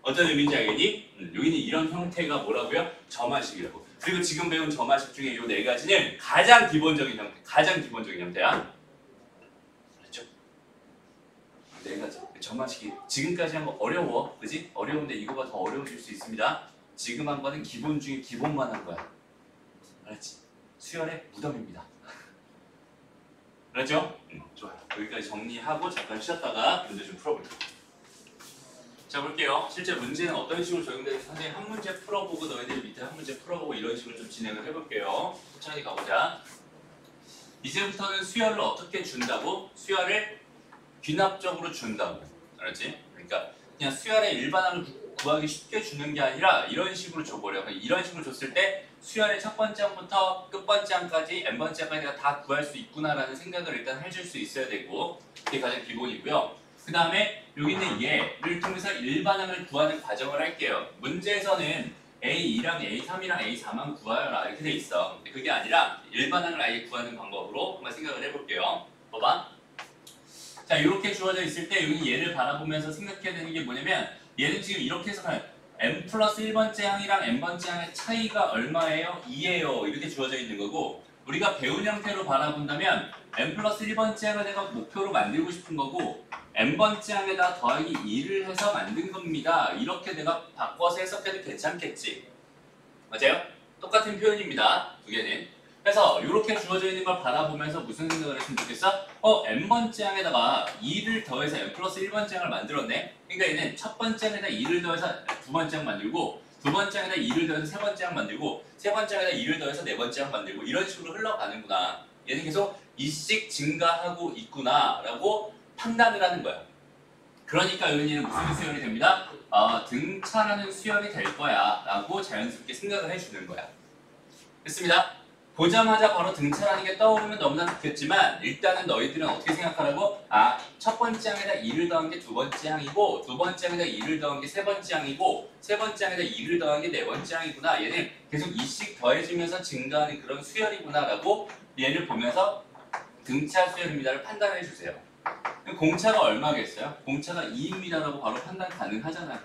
어떤 의미인지 알겠니? 여기는 이런 형태가 뭐라고요? 점화식이라고. 그리고 지금 배운 점화식 중에 이 네 가지는 가장 기본적인 형태야. 그렇죠? 네 가지. 점화식이 지금까지 한 거 어려워, 그지? 어려운데 이거가 더 어려워질 수 있습니다. 지금 한 거는 기본 중에 기본만 한 거야. 알았지? 수열의 무덤입니다. 그렇죠? 좋아요. 여기까지 정리하고 잠깐 쉬었다가 문제 좀 풀어볼게요. 자 볼게요. 실제 문제는 어떤 식으로 적용되는지 선생님 한 문제 풀어보고 너희들 밑에 한 문제 풀어보고 이런 식으로 좀 진행을 해볼게요. 천천히 가보자. 이제부터는 수열을 어떻게 준다고? 수열을 귀납적으로 준다고. 알았지? 그러니까 그냥 수열의 일반항을 구하기 쉽게 주는 게 아니라 이런 식으로 줘버려. 그러니까 이런 식으로 줬을 때 수열의 첫 번째 항부터 끝번째 항까지 n번째 항까지 내가 다 구할 수 있구나라는 생각을 일단 해줄 수 있어야 되고 그게 가장 기본이고요. 그 다음에 여기 있는 얘를 통해서 일반항을 구하는 과정을 할게요. 문제에서는 A2랑 A3이랑 A4만 구하여라 이렇게 돼 있어. 근데 그게 아니라 일반항을 아예 구하는 방법으로 한번 생각을 해볼게요. 봐봐. 자 이렇게 주어져 있을 때 여기 얘를 바라보면서 생각해야 되는 게 뭐냐면 얘는 지금 이렇게 해석하면 n 플러스 1번째 항이랑 n번째 항의 차이가 얼마예요? 2예요. 이렇게 주어져 있는 거고 우리가 배운 형태로 바라본다면 n 플러스 1번째 항을 내가 목표로 만들고 싶은 거고 n번째 항에다 더하기 2를 해서 만든 겁니다. 이렇게 내가 바꿔서 해석해도 괜찮겠지? 맞아요? 똑같은 표현입니다. 두 개는. 그래서 이렇게 주어져 있는 걸 바라보면서 무슨 생각을 했으면 좋겠어? n번째 항에다가 2를 더해서 n 플러스 1번째 항을 만들었네? 그러니까 얘는 첫 번째 항에다 2를 더해서 두 번째 항 만들고 두 번째 항에다 2를 더해서 세 번째 항 만들고 세 번째 항에다 2를 더해서 네 번째 항 만들고 이런 식으로 흘러가는구나. 얘는 계속 이씩 증가하고 있구나 라고 판단을 하는 거야. 그러니까 여기는 무슨 수열이 됩니다? 등차라는 수열이 될 거야 라고 자연스럽게 생각을 해주는 거야. 됐습니다. 보자마자 바로 등차라는 게 떠오르면 너무나 좋겠지만 일단은 너희들은 어떻게 생각하라고? 첫 번째 항에다 2를 더한 게 두 번째 항이고 두 번째 항에다 2를 더한 게 세 번째 항이고 세 번째 항에다 2를 더한 게 네 번째 항이구나. 얘는 계속 이씩 더해지면서 증가하는 그런 수열이구나 라고 얘를 보면서 등차 수열입니다를 판단해 주세요. 공차가 얼마겠어요? 공차가 2입니다 라고 바로 판단 가능하잖아.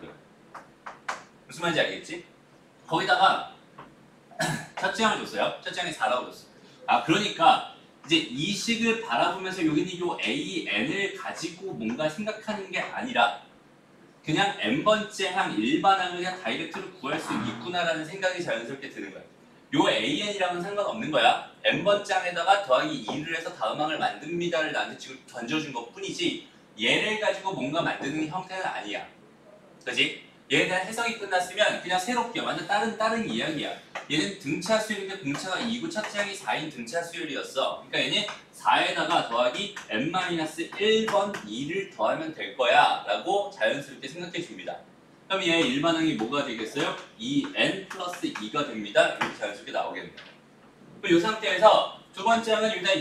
무슨 말인지 알겠지? 거기다가 첫째 항을 줬어요. 첫째 항이 4라고 줬어. 그러니까 이제 이 식을 바라보면서 여기는 요 a, n을 가지고 뭔가 생각하는 게 아니라 그냥 n번째 항, 일반항을 그냥 다이렉트로 구할 수 있구나라는 생각이 자연스럽게 드는 거야. 요 AN이랑은 상관없는 거야. n번째 항에다가 더하기 2를 해서 다음 항을 만듭니다를 나한테 지금 던져준 것 뿐이지 얘를 가지고 뭔가 만드는 형태는 아니야. 그치? 얘에 대한 해석이 끝났으면 그냥 새롭게 완전 다른 이야기야. 얘는 등차 수열인데 공차가 2고 첫째 항이 4인 등차 수열이었어. 그러니까 얘는 4에다가 더하기 n-1번 2를 더하면 될 거야 라고 자연스럽게 생각해 줍니다. 그럼 얘 일반항이 뭐가 되겠어요? 2n 플러스 2가 됩니다. 이렇게 자연스럽게 나오겠네요. 그럼 이 상태에서 두 번째 항은 여기다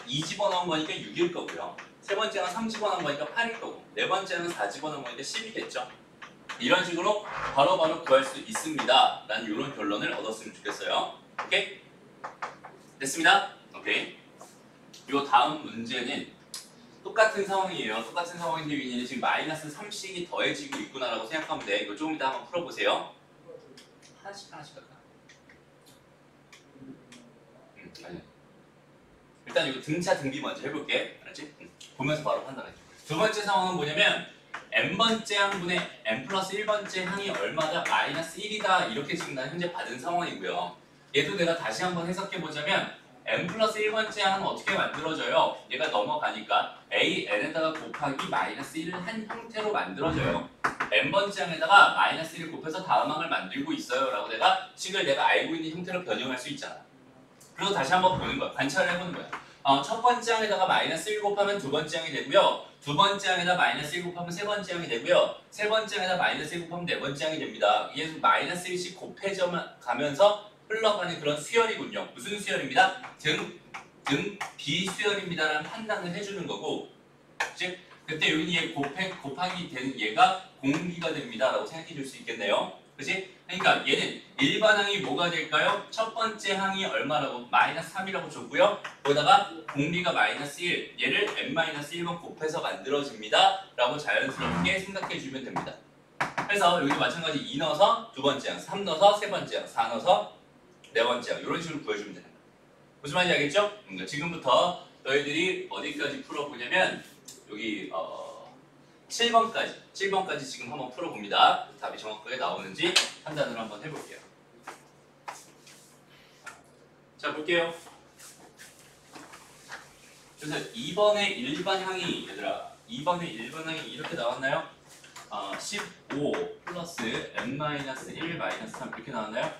2 집어넣은 거니까 6일 거고요. 세 번째 항은 3 집어넣은 거니까 8일 거고 네 번째 항은 4 집어넣은 거니까 10이겠죠. 이런 식으로 바로바로 구할 수 있습니다. 라는 이런 결론을 얻었으면 좋겠어요. 오케이? 됐습니다. 오케이. 요 다음 문제는 똑같은 상황이에요. 똑같은 상황인데 얘는 지금 마이너스 3씩이 더해지고 있구나라고 생각하면 돼. 이거 조금 이따 한번 풀어보세요. 하나씩 할까? 아니. 일단 이거 등차 등비 먼저 해볼게. 알았지? 보면서 바로 판단해. 두 번째 상황은 뭐냐면 n번째 항분의 n 플러스 1번째 항이 얼마다? 마이너스 1이다. 이렇게 지금 난 현재 받은 상황이고요. 얘도 내가 다시 한번 해석해보자면 n 플러스 1번째 항은 어떻게 만들어져요? 얘가 넘어가니까 a,n에다가 곱하기 마이너스 1을 한 형태로 만들어져요. n번째 항에다가 마이너스 1을 곱해서 다음 항을 만들고 있어요. 라고 내가 식을 내가 알고 있는 형태로 변형할 수 있잖아. 그리고 다시 한번 보는 거야. 관찰을 해보는 거야. 첫 번째 항에다가 마이너스 1 곱하면 두 번째 항이 되고요. 두 번째 항에다 마이너스 1 곱하면 세 번째 항이 되고요. 세 번째 항에다 마이너스 1 곱하면 네 번째 항이 됩니다. 이게 마이너스 1씩 곱해져 가면서 흘러가는 그런 수열이군요. 무슨 수열입니다? 등 비수열입니다라는 판단을 해주는 거고, 즉 그때 여기 얘 곱하기 되는 얘가 공비가 됩니다라고 생각해 줄 수 있겠네요. 그치? 그러니까 얘는 일반 항이 뭐가 될까요? 첫 번째 항이 얼마라고? 마이너스 3이라고 줬고요. 거기다가 공비가 마이너스 1, 얘를 n-1번 곱해서 만들어집니다. 라고 자연스럽게 생각해 주면 됩니다. 그래서 여기도 마찬가지 2 넣어서 두 번째 항, 3 넣어서 세 번째 항, 4 넣어서 네 번째 항, 이런 식으로 구해주면 됩니다. 무슨 말인지 알겠죠? 그러니까 지금부터 너희들이 어디까지 풀어보냐면 여기 7번까지 지금 한번 풀어봅니다. 답이 정확하게 나오는지 판단을 한번 해볼게요. 자, 볼게요. 그래서 2번의 일반항이, 얘들아, 2번의 일반항이 이렇게 나왔나요? 15 플러스 n-1 마이너스 3 이렇게 나왔나요?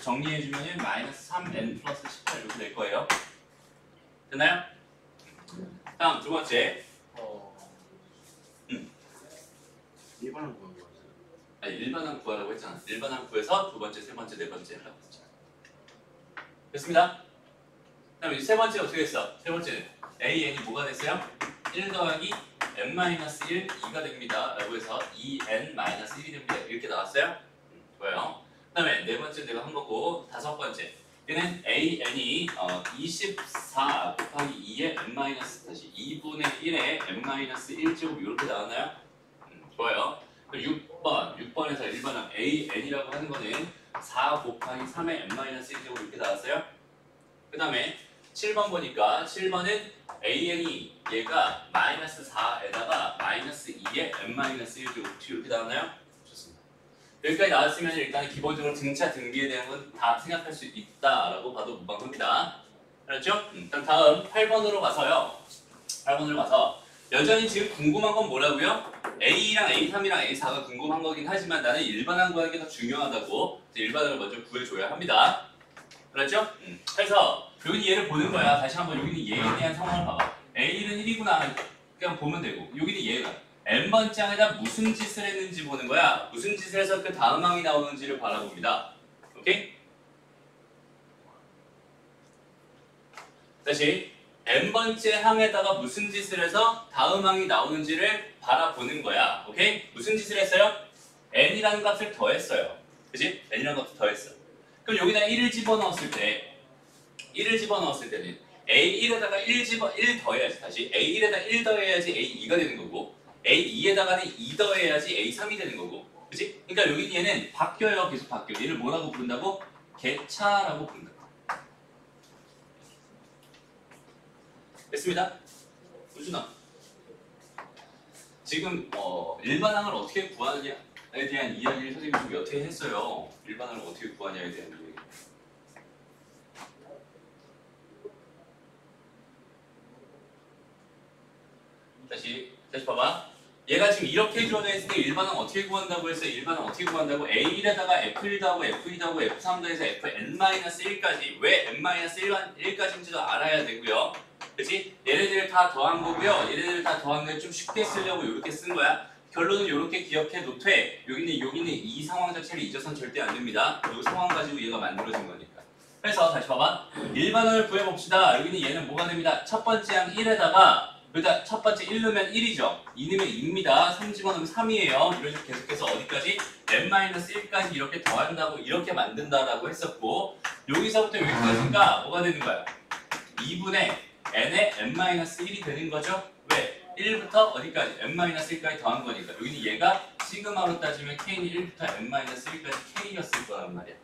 정리해주면 마이너스 3n 플러스 18 이렇게 될 거예요. 됐나요? 다음 두 번째. 일반은 구한 거였어요. 아니, 일반항 구하라고 했잖아. 일반항 구해서 두 번째, 세 번째, 네 번째 하라고 했잖아. 됐습니다. 그다음 세 번째 어떻게 됐어? 세 번째는 a,n이 뭐가 됐어요? 1 더하기 n-1, 2가 됩니다. 라고 해서 2n-1이 됩니다. 이렇게 나왔어요? 좋아요. 그 다음에 네 번째 내가 한 거고, 다섯 번째 얘는 a,n이 24 곱하기 2의 n- 다시 2분의 1의 n-1제곱 이렇게 나왔나요? 좋아요. 6번에서 일반항 a,n이라고 하는 거는 4 곱하기 3의 n-1제곱 이렇게 나왔어요. 그 다음에 7번 보니까 7번은 a,n이 얘가 마이너스 4에다가 마이너스 2의 n-1제곱 이렇게 나왔나요? 좋습니다. 여기까지 나왔으면 일단 기본적으로 등차 등비에 대한 건 다 생각할 수 있다라고 봐도 무방합니다. 알았죠? 그럼 다음 8번으로 가서요. 8번으로 가서 여전히 지금 궁금한 건 뭐라고요? A2랑 A3이랑 A4가 궁금한 거긴 하지만 나는 일반항 구하는 게 더 중요하다고 일반항을 먼저 구해줘야 합니다. 알았죠? 그래서 여기 얘를 보는 거야. 다시 한번 여기는 얘에 대한 상황을 봐봐. A1은 1이구나 그냥 보면 되고, 여기는 얘가 n번째 항에다 무슨 짓을 했는지 보는 거야. 무슨 짓을 해서 그 다음 항이 나오는지를 바라봅니다. 오케이? 다시 n번째 항에다가 무슨 짓을 해서 다음 항이 나오는지를 바라보는 거야. 오케이? 무슨 짓을 했어요? n이라는 값을 더했어요. 그치? n이라는 값을 더했어. 그럼 여기다 1을 집어넣었을 때는 a1에다가 1 더해야지. 다시 a1에다 1 더해야지 a2가 되는 거고, a2에다가는 2 더해야지 a3이 되는 거고. 그치? 그러니까 여기 얘는 바뀌어요. 계속 바뀌어. 얘를 뭐라고 부른다고? 객차라고 부른다. 됐습니다. 우준아, 지금 일반항을 어떻게 구하느냐에 대한 이야기를 선생님이 좀 몇 회 했어요. 일반항을 어떻게 구하냐에 대한 이야기. 다시 봐봐. 얘가 지금 이렇게 주어져 때 일반항 어떻게 구한다고 했어요? 일반항 어떻게 구한다고? A1에다가 F1 더하고 F2 더하고 F3 더해서 Fn-1까지. 왜 n-1까지인지도 알아야 되고요. 그치? 얘네들 다 더한 거고요. 얘네들 다 더한 걸 좀 쉽게 쓰려고 이렇게 쓴 거야. 결론은 이렇게 기억해 놓되 여기는 이 상황 자체를 잊어서는 절대 안 됩니다. 이 상황 가지고 얘가 만들어진 거니까. 그래서 다시 봐봐. 일반항을 구해봅시다. 여기는 얘는 뭐가 됩니다. 첫 번째 항 1에다가 여기다 첫 번째 1 넣으면 1이죠. 2 넣으면 2입니다. 3 집어넣으면 3이에요. 이런 식으로 계속해서 어디까지? n-1까지 이렇게 더한다고 이렇게 만든다라고 했었고, 여기서부터 여기까지가 뭐가 되는 거야? 2분의 n의 n-1이 되는 거죠. 왜? 1부터 어디까지? n-1까지 더한 거니까. 여기는 얘가 시그마로 따지면 k는 1부터 n-1까지 k였을 거란 말이야.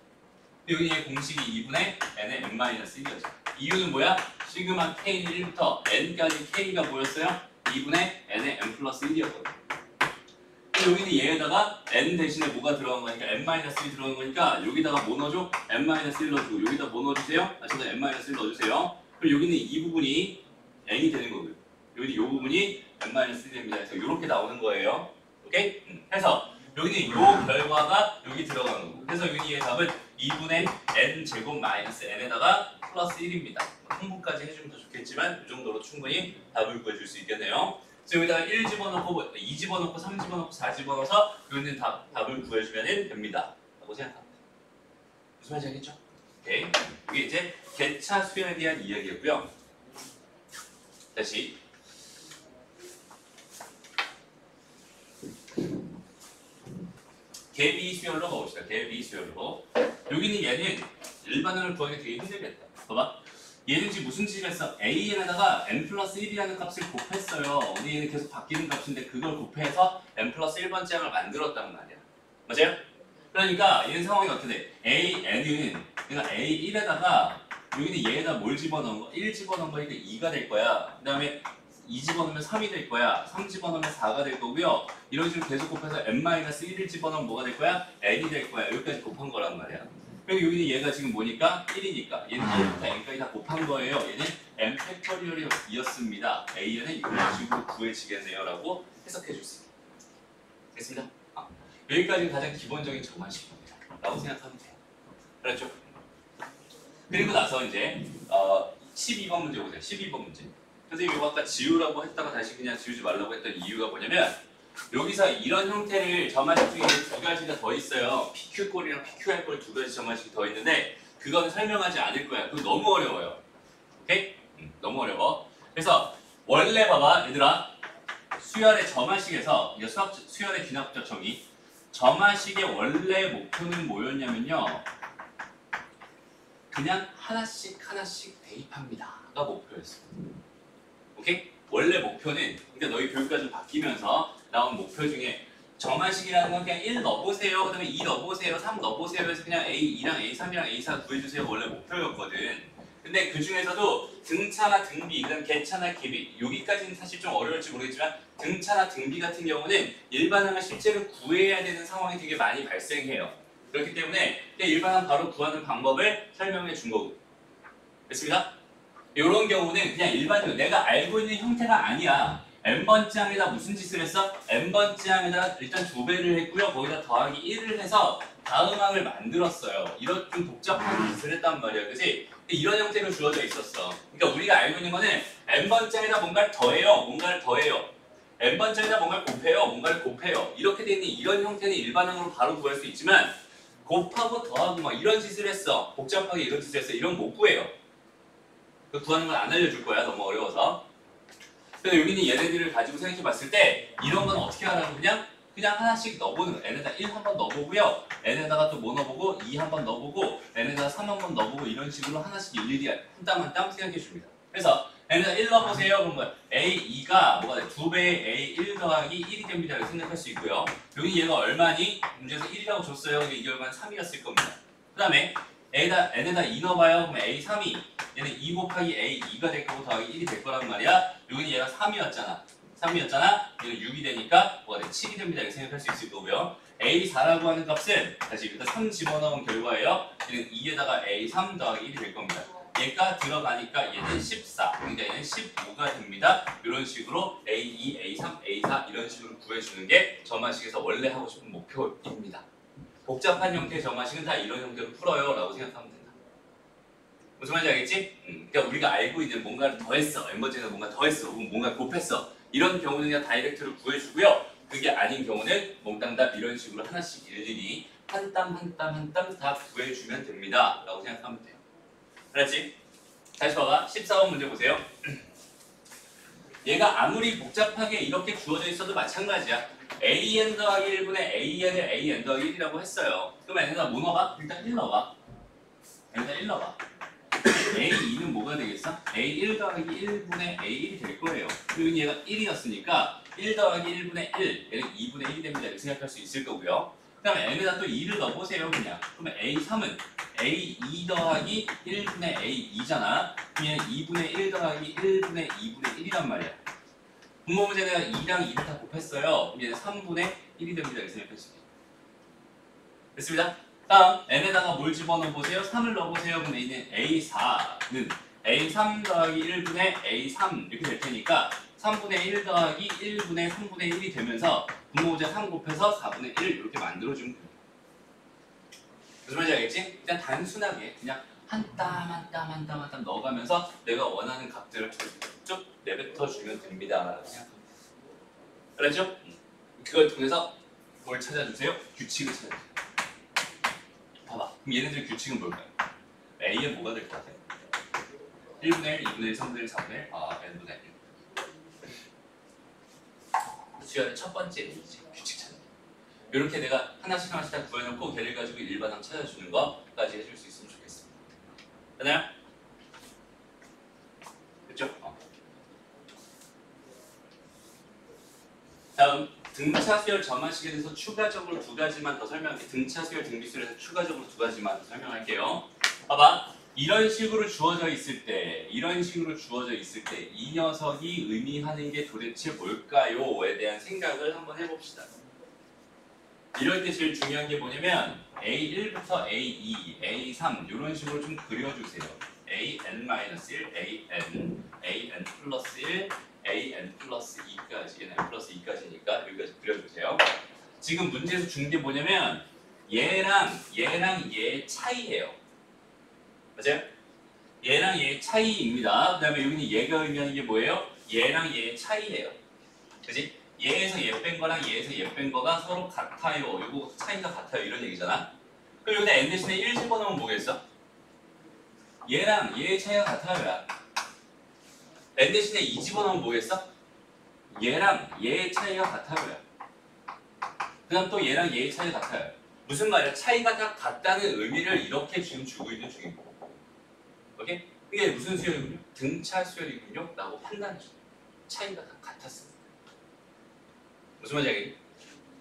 여기 얘 공식이 2분의 n의 n-1이었죠. 이유는 뭐야? 시그마 k는 1부터 n까지 k가 뭐였어요? 2분의 n의 n 플러스 1이었거든. 여기는 얘에다가 n 대신에 뭐가 들어간 거니까 n-1이 들어간 거니까 여기다가 뭐 넣어줘? n-1 넣어주고 여기다 뭐 넣어주세요? 저도 n-1 넣어주세요. 그럼 여기는 이 부분이 n이 되는 거고요. 여기는 이 부분이 n-1이 됩니다. 그래서 이렇게 나오는 거예요. 오케이? 그래서 여기는 이 결과가 여기 들어가는 거고. 그래서 여기 얘 답은 2분의 n 제곱 마이너스 n에다가 플러스 1입니다. 한분까지 해주면 더 좋겠지만 이 정도로 충분히 답을 구해줄 수 있겠네요. 그래서 여기다가 1 집어넣고 2 집어넣고 3 집어넣고 4 집어넣어서 여기는 답을 구해주면 됩니다. 라고 생각합니다. 무슨 말인지 알겠죠? 오케이. 이게 이제 개차 수열에 대한 이야기였고요. 다시 개비 수열로 가봅시다. 개비 수열로. 여기는 얘는 일반응을 구하기 되게 힘들겠다. 봐봐. 얘는 지금 무슨 짓을 했어? an에다가 n 플러스 1이라는 값을 곱했어요. 근데 얘는 계속 바뀌는 값인데 그걸 곱해서 n 플러스 1번째 항을 만들었단 말이야. 맞아요? 그러니까 얘는 상황이 어떻게 돼? an은 그러니까 a1에다가 여기는 얘에다 뭘 집어넣은 거? 1 집어넣은 거니까 2가 될 거야. 그 다음에 2 집어넣으면 3이 될 거야. 3 집어넣으면 4가 될 거고요. 이런 식으로 계속 곱해서 n-1을 집어넣으면 뭐가 될 거야? n이 될 거야. 여기까지 곱한 거란 말이야. 그리고 여기는 얘가 지금 뭐니까? 1이니까. 얘는 1부터 n까지 다 곱한 거예요. 얘는 n 팩토리얼이었습니다. a는 이런 식으로 구해지겠네요. 라고 해석해 줬습니다. 됐습니다? 여기까지는 가장 기본적인 정한식입니다. 라고 생각하면 돼요. 그렇죠? 그리고 나서 이제 12번 문제 보세요. 12번 문제. 선생님이 이거 아까 지우라고 했다가 다시 그냥 지우지 말라고 했던 이유가 뭐냐면 여기서 이런 형태를 점화식 중에 두 가지가 더 있어요. PQ꼴이랑 PQR꼴 두 가지 점화식이 더 있는데 그건 설명하지 않을 거야. 그거 너무 어려워요. 오케이? 너무 어려워. 그래서 원래 봐봐 얘들아 수열의 점화식에서 이거 수열의 귀납적 정의 점화식의 원래 목표는 뭐였냐면요. 그냥 하나씩 대입합니다가 목표였어. 오케이? 원래 목표는 그러니까 너희 교육과정 바뀌면서 나온 목표 중에 점화식이라는 건 그냥 1 넣어보세요. 그 다음에 2 넣어보세요. 3 넣어보세요. 해서 그냥 A2랑 A3이랑 A4 구해주세요. 원래 목표였거든. 근데 그 중에서도 등차나 등비, 그다음 개차나 개비 여기까지는 사실 좀 어려울지 모르겠지만 등차나 등비 같은 경우는 일반항을 실제로 구해야 되는 상황이 되게 많이 발생해요. 그렇기 때문에 일반항 바로 구하는 방법을 설명해 준 거고. 됐습니다? 이런 경우는 그냥 일반적으로 내가 알고 있는 형태가 아니야. n번째 항에다 무슨 짓을 했어? n번째 항에다 일단 2배를 했고요. 거기다 더하기 1을 해서 다음 항을 만들었어요. 이런 좀 복잡한 짓을 했단 말이야. 그치? 이런 형태로 주어져 있었어. 그러니까 우리가 알고 있는 거는 n번째 항에다 뭔가를 더해요. 뭔가를 더해요. n번째 항에다 뭔가를 곱해요. 뭔가를 곱해요. 이렇게 되는 이런 형태는 일반항으로 바로 구할 수 있지만 곱하고 더하고 막 이런 짓을 했어. 복잡하게 이런 짓을 했어. 이런 거 못 구해요. 그 구하는 건 안 알려줄 거야. 너무 어려워서. 그래서 여기는 얘네들을 가지고 생각해 봤을 때 이런 건 어떻게 하라고 그냥 하나씩 넣어보는 거예요. n에다 1 한번 넣어보고요. n에다가 또 뭐 넣어보고 2 한번 넣어보고 n에다가 3 한번 넣어보고 이런 식으로 하나씩 일일이 한 땀 한 땀 생각해 줍니다. 그래서 n에다 1 넣어보세요. 그러면 a2가 뭐가 돼? 2배의 a1 더하기 1이 됩니다. 이렇게 생각할 수 있고요. 여기 얘가 얼마니? 문제에서 1이라고 줬어요. 이게 얼마나 3이었을 겁니다. 그 다음에 n에다 2 넣어봐요. 그러면 a3이 얘는 2 곱하기 a2가 될 거고 더하기 1이 될 거란 말이야. 여기는 얘가 3이었잖아. 얘는 6이 되니까 뭐가 돼? 7이 됩니다. 이렇게 생각할 수 있을 거고요. a4라고 하는 값은 다시 여기다 3 집어넣은 결과예요. 얘는 2에다가 a3 더하기 1이 될 겁니다. 얘가 들어가니까 얘는 14. 그러니까 얘는 15가 됩니다. 이런 식으로 a2, a3, a4 이런 식으로 구해주는 게 점화식에서 원래 하고 싶은 목표입니다. 복잡한 형태의 점화식은 다 이런 형태로 풀어요. 라고 생각하면 된다. 무슨 말인지 알겠지? 그러니까 우리가 알고 있는 뭔가를 더했어. n번째에서 뭔가 더했어. 혹은 뭔가 곱했어. 이런 경우는 그냥 다이렉트로 구해주고요. 그게 아닌 경우는 몽땅다 이런 식으로 하나씩 일일이 한 땀 한 땀 한 땀 다 구해주면 됩니다. 라고 생각하면 돼요. 알았지? 다시 봐봐. 14번 문제 보세요. 얘가 아무리 복잡하게 이렇게 주어져 있어도 마찬가지야. an 더하기 1분의 an을 an 더하기 1이라고 했어요. 그럼 n에다 뭐 넣어봐? 일단 1 넣어봐. n에다 1 넣어봐. a2는 뭐가 되겠어? a1 더하기 1분의 a1이 될 거예요. 그리고 얘가 1이었으니까 1 더하기 1분의 1, 얘는 2분의 1이 됩니다. 이렇게 생각할 수 있을 거고요. 그 다음에 n에다 또 2를 넣어보세요. 그냥. 그러면 a3은 a2 더하기 1분의 a2잖아. 그럼 얘는 2분의 1 더하기 1분의 2분의 1이란 말이야. 분모 문제는 2랑 2를 다 곱했어요. 그럼 얘는 3분의 1이 됩니다. 이렇게 생각할 수 있어요. 됐습니다. 다음 n에다가 뭘 집어넣어 보세요. 3을 넣어보세요. 그럼 얘는 a4는 a3 더하기 1분의 a3 이렇게 될 테니까 3분의 1 더하기 1분의 3분의 1이 되면서 분모문제 3 곱해서 4분의 1 이렇게 만들어주면 됩니다. 무슨 말인지 알겠지? 그냥 단순하게 그냥 한 땀 한 땀 한 땀 한 땀 넣어가면서 내가 원하는 값들을 쭉 내뱉어 주면 됩니다라고 생각합니다. 알았죠? 그걸 통해서 뭘 찾아주세요? 규칙을 찾아주세요. 봐봐. 그럼 얘네들 규칙은 뭘까요? A에 뭐가 될 것 같아요? 1분의 1, 2분의 1, 3분의 1, 4분의 1, n분의 1. 수열의 첫 번째 A지. 규칙 찾는 거. 이렇게 내가 하나씩 하나씩 다 구해놓고 걔를 가지고 일반항 찾아주는 거까지 해줄 수 있으면 좋겠습니다. 되나요? 됐죠? 다음 등차 수열 점화식에 대해서 추가적으로 두 가지만 더 설명할게요. 등차 수열 등비수열에서 추가적으로 두 가지만 더 설명할게요. 봐봐. 이런 식으로 주어져 있을 때 이 녀석이 의미하는 게 도대체 뭘까요?에 대한 생각을 한번 해봅시다. 이럴 때 제일 중요한 게 뭐냐면 A1부터 A2, A3 이런 식으로 좀 그려주세요. AN-1, AN 플러스 1, AN 플러스 2까지, n 플러스 2까지니까 여기까지 그려주세요. 지금 문제에서 준 게 뭐냐면 얘랑 얘 차이예요. 맞아요? 얘랑 얘의 차이입니다. 그 다음에 여기는 얘가 의미하는 게 뭐예요? 얘랑 얘의 차이예요. 그지? 얘에서 얘 뺀 거랑 얘에서 얘 뺀 거가 서로 같아요. 이거 차이가 같아요. 이런 얘기잖아. 그럼 여기다 n 대신에 1 집어넣으면 뭐겠어? 얘랑 얘의 차이가 같아요. 야. n 대신에 2 집어넣으면 뭐겠어? 얘랑 얘의 차이가 같아요. 야. 그 다음 또 얘랑 얘의 차이가 같아요. 무슨 말이야? 차이가 다 같다는 의미를 이렇게 지금 주고 있는 중이고. 오케이? 이게 무슨 수열이군요? 등차 수열이군요? 라고 판단해줘요. 차이가 다 같았습니다. 무슨 말인지 알겠니?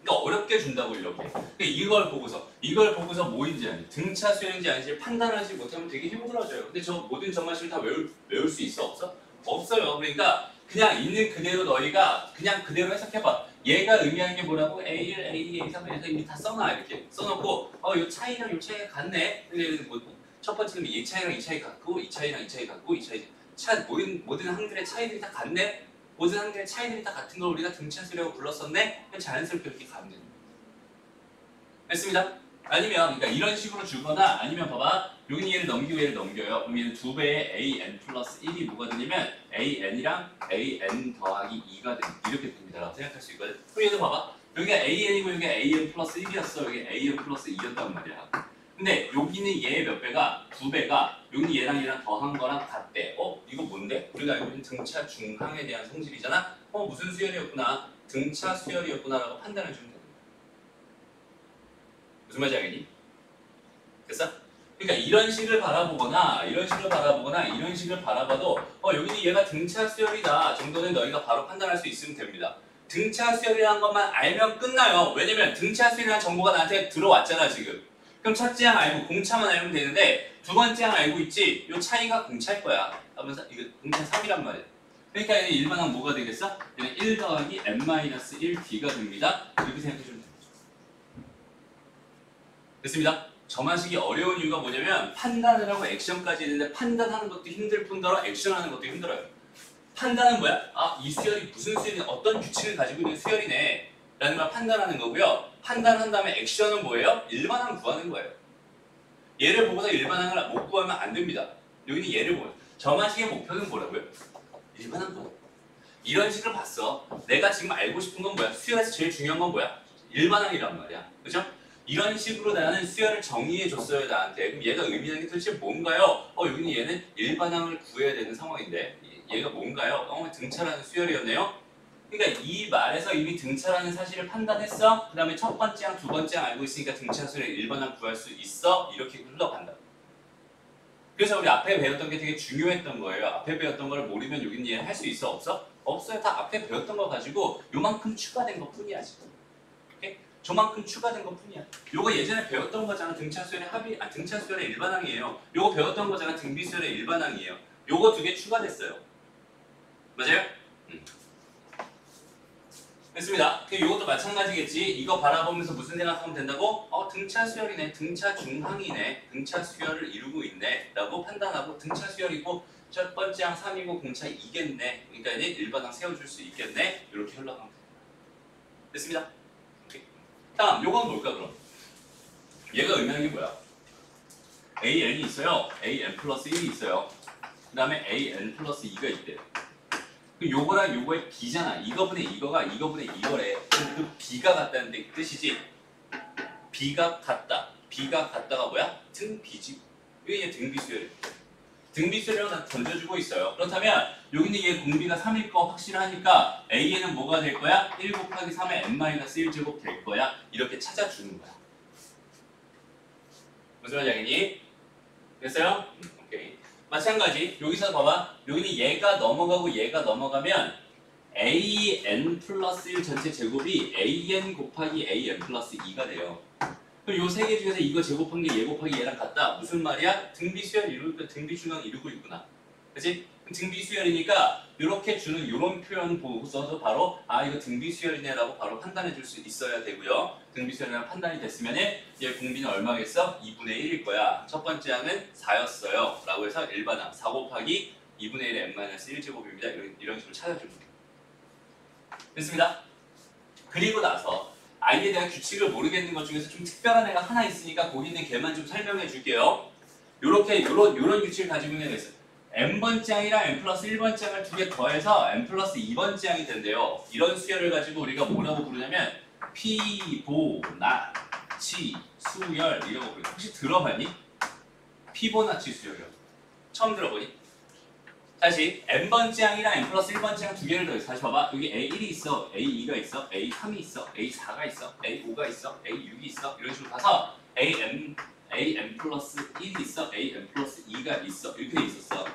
그러니까 어렵게 준다고 이렇게. 그러니까 이걸 보고서 뭐인지 아니 등차 수열인지 아닌지 판단하지 못하면 되게 힘들어져요. 근데 저 모든 점마식을 다 외울 수 있어? 없어? 없어요. 그러니까 그냥 있는 그대로 너희가 그냥 그대로 해석해봐. 얘가 의미하는 게 뭐라고? A1, A2, A3 해서 이미 다 써놔. 이렇게 써놓고 요 차이랑 요 차이가 같네. 첫 번째는 이 차이랑 이 차이 같고 이 차이랑 이 차이 같고 이 차이 모든 항들의 차이들이 다 같네. 모든 항들의 차이들이 다 같은 걸 우리가 등차수라고 불렀었네. 자연스럽게 이렇게 가면 됩니다. 됐습니다. 아니면 그러니까 이런 식으로 주거나 아니면 봐봐. 여기는 얘를 넘기고 얘를 넘겨요. 그럼 얘는 2배의 AN 플러스 1이 뭐가 되냐면 AN이랑 AN 더하기 2가 이렇게 됩니다. 라고 생각할 수 있거든. 그럼 얘도 봐봐. 여기가 AN이고 여기가 AN 플러스 1이었어. 여기 AN 플러스 2였단 말이야. 근데 여기는 얘의 몇 배가 2배가 여기 얘랑 더한 거랑 같대. 이거 뭔데? 우리가 알고 있는 등차 중항에 대한 성질이잖아. 무슨 수열이었구나. 등차 수열이었구나 라고 판단해 주면 됩니다. 무슨 말인지 알겠니? 됐어? 그러니까 이런 식을 바라보거나 이런 식을 바라봐도 여기는 얘가 등차 수열이다 정도는 너희가 바로 판단할 수 있으면 됩니다. 등차 수열이라는 것만 알면 끝나요. 왜냐면 등차 수열이라는 정보가 나한테 들어왔잖아 지금. 그럼 첫째 항 알고 공차만 알면 되는데 두 번째 항 알고 있지? 요 차이가 공차일 거야. 하면서 이거 공차 3이란 말이야. 그러니까 얘는 일반항 뭐가 되겠어? 얘는 1 더하기 n-1d가 됩니다. 이렇게 생각해 주면 됩니다. 됐습니다. 점화식이 어려운 이유가 뭐냐면 판단을 하고 액션까지 있는데 판단하는 것도 힘들 뿐더러 액션하는 것도 힘들어요. 판단은 뭐야? 이 수열이 무슨 수열이냐 어떤 규칙을 가지고 있는 수열이네 라는 걸 판단하는 거고요. 판단한 다음에 액션은 뭐예요? 일반항 구하는 거예요. 얘를 보고서 일반항을 못 구하면 안 됩니다. 여기는 얘를 보여. 점화식의 목표는 뭐라고요? 일반항 구하는 거예요. 이런 식을 봤어. 내가 지금 알고 싶은 건 뭐야? 수열에서 제일 중요한 건 뭐야? 일반항이란 말이야. 그죠? 이런 식으로 나는 수열을 정의해줬어요 나한테. 그럼 얘가 의미하는 게 도대체 뭔가요? 여기는 얘는 일반항을 구해야 되는 상황인데 얘가 뭔가요? 등차라는 수열이었네요. 그러니까 이 말에서 이미 등차라는 사실을 판단했어. 그 다음에 첫 번째 항, 두 번째 항 알고 있으니까 등차 수열의 일반항 구할 수 있어. 이렇게 흘러간다. 그래서 우리 앞에 배웠던 게 되게 중요했던 거예요. 앞에 배웠던 걸 모르면 여기는 얘 할 수 있어? 없어? 없어요. 다 앞에 배웠던 거 가지고 요만큼 추가된 것 뿐이야 지금. 오케이? 저만큼 추가된 것 뿐이야. 요거 예전에 배웠던 거잖아. 등차 수열의 등차 수열의 일반항이에요. 요거 배웠던 거잖아. 등비 수열의 일반항이에요. 요거 두 개 추가됐어요. 맞아요? 됐습니다. 이것도 마찬가지겠지. 이거 바라보면서 무슨 생각하면 된다고? 등차 수열이네. 등차 중항이네. 등차 수열을 이루고 있네. 라고 판단하고 등차 수열이고 첫 번째 항 3이고 공차 2겠네. 그러니까 얘는 일반항 세워줄 수 있겠네. 이렇게 흘러가면 됩니다. 됐습니다. 오케이. 다음 요건 뭘까 그럼? 얘가 의미하는 게 뭐야? AN이 있어요. AN 플러스 1이 있어요. 그 다음에 AN 플러스 2가 있대요. 그 요거랑 요거의 B잖아. 이거분의 이거가 이거분의 이거래. 그럼 그 B가 같다는 데 뜻이지. B가 같다. B가 같다가 뭐야? 등비지. 이게 등비수열이야. 등비수열을 다 던져주고 있어요. 그렇다면 여기는 얘 공비가 3일 거 확실하니까 A에는 뭐가 될 거야? 1 곱하기 3의 n-1제곱 될 거야. 이렇게 찾아주는 거야. 무슨 말인지 알겠니? 됐어요? 오케이. 마찬가지 여기서 봐봐. 여기는 얘가 넘어가고 얘가 넘어가면 AN 플러스 1 전체 제곱이 AN 곱하기 AN 플러스 2가 돼요. 그럼 요 세 개 중에서 이거 제곱한 게 얘 곱하기 얘랑 같다. 무슨 말이야? 등비수열 이루니까 등비중앙 이루고 있구나. 그치? 등비수열이니까 이렇게 주는 이런 표현 보고서 바로 아 이거 등비수열이네라고 바로 판단해 줄 수 있어야 되고요. 등비수열이라고 판단이 됐으면 얘 공비는 얼마겠어? 2분의 1일 거야. 첫 번째 항은 4였어요. 라고 해서 일반항 4 곱하기 2분의 1의 n-1제곱입니다. 이런 식으로 찾아줍니다. 됐습니다. 그리고 나서 아이에 대한 규칙을 모르겠는 것 중에서 좀 특별한 애가 하나 있으니까 거기 있는 걔만 좀 설명해 줄게요. 요런 규칙을 가지고 있는 애가 있어요. n번째 항이랑 n 플러스 1번째 항을 두 개 더해서 n 플러스 2번째 항이 된대요. 이런 수열을 가지고 우리가 뭐라고 부르냐면 피보나치 수열 이라고 부르요. 혹시 들어봤니? 피보나치 수열이요. 처음 들어보니? 다시 n번째 항이랑 n 플러스 1번째 항 두 개를 더해서 다시 봐봐. 여기 A1이 있어, A2가 있어, A3이 있어, A4가 있어, A5가 있어, A6이 있어 이런 식으로 가서 AN 플러스 1이 있어, AN 플러스 2가 있어 이렇게 돼 있었어.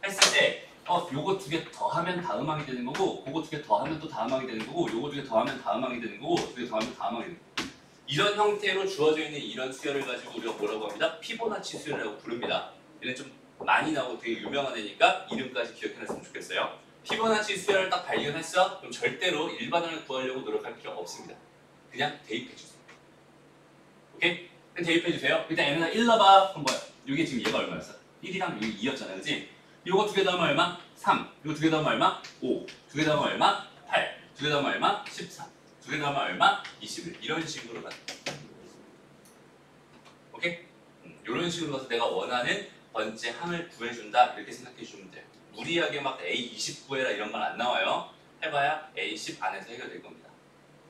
했을 때 요거 두 개 더하면 다음 항이 되는 거고 그거 두 개 더하면 또 다음 항이 되는 거고 요거 두 개 더하면 다음 항이 되는 거고 두 개 더하면 다음 항이 되는 거고 이런 형태로 주어져 있는 이런 수열을 가지고 우리가 뭐라고 합니다? 피보나치 수열이라고 부릅니다. 얘는 좀 많이 나오고 되게 유명한 애니까 이름까지 기억해놨으면 좋겠어요. 피보나치 수열을 딱 발견했어? 그럼 절대로 일반항을 구하려고 노력할 필요 없습니다. 그냥 대입해주세요. 오케이? 그냥 대입해주세요. 일단 얘네가 1 넣어봐. 그럼 뭐야? 이게 지금 얘가 얼마였어? 1이랑 여기 2였잖아. 그치? 요거 두 개 더하면 얼마? 3. 요거 두 개 더하면 얼마? 5. 두 개 더하면 얼마? 8. 두 개 더하면 얼마? 14. 두 개 더하면 얼마? 21. 이런 식으로 가요. 오케이? 이런 식으로 가서 내가 원하는 번째 항을 구해준다 이렇게 생각해 주면 돼요. 무리하게 막 A20 구해라 이런 말 안 나와요. 해봐야 A10 안에서 해결될 겁니다.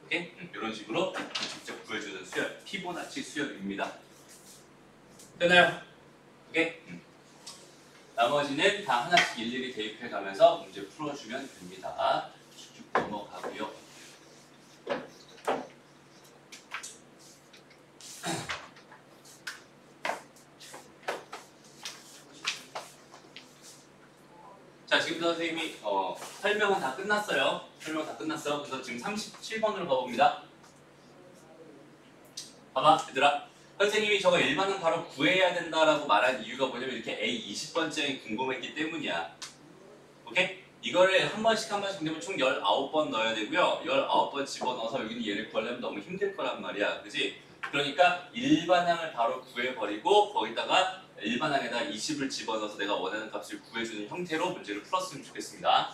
오케이? 이런 식으로 직접 구해주는 수열, 피보나치 수열입니다. 됐나요? 오케이? 나머지는 다 하나씩 일일이 대입해 가면서 문제 풀어주면 됩니다. 쭉쭉 넘어가고요. 자, 지금부터 선생님이 설명은 다 끝났어요. 설명 다 끝났어. 그래서 지금 37번으로 가봅니다. 봐봐, 얘들아. 선생님이 저거 일반은 바로 구해야 된다라고 말한 이유가 뭐냐면 이렇게 A 20번째가 궁금했기 때문이야. 오케이? 이거를 한 번씩 되면 총 19번 넣어야 되고요. 19번 집어넣어서 여기는 얘를 구하려면 너무 힘들 거란 말이야. 그지? 그러니까 일반항을 바로 구해버리고 거기다가 일반항에다 20을 집어넣어서 내가 원하는 값을 구해주는 형태로 문제를 풀었으면 좋겠습니다.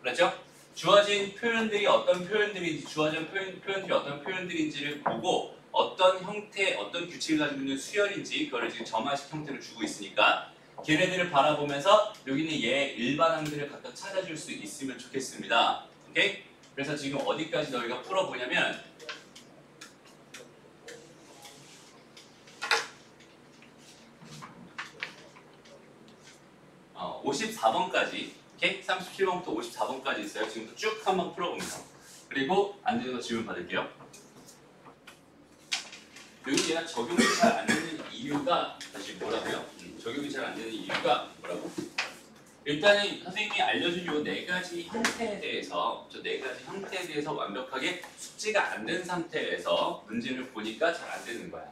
그렇죠? 주어진 표현들이 어떤 표현들인지, 주어진 표현들이 어떤 표현들인지를 보고 어떤 형태, 어떤 규칙을 가지고 있는 수열인지 그거를 지금 점화식 형태로 주고 있으니까 걔네들을 바라보면서 여기는 얘 일반항들을 각각 찾아줄 수 있으면 좋겠습니다. 오케이? 그래서 지금 어디까지 너희가 풀어보냐면 54번까지, 오케이? 37번부터 54번까지 있어요. 지금부터 쭉 한번 풀어봅니다. 그리고 안 되는 거 질문 받을게요. 여기 얘가 적용이 잘 안 되는 이유가 다시 뭐라고요? 적용이 잘 안 되는 이유가 뭐라고? 일단은 선생님이 알려준 요 네 가지 형태에 대해서 완벽하게 숙지가 안 된 상태에서 문제를 보니까 잘 안 되는 거야.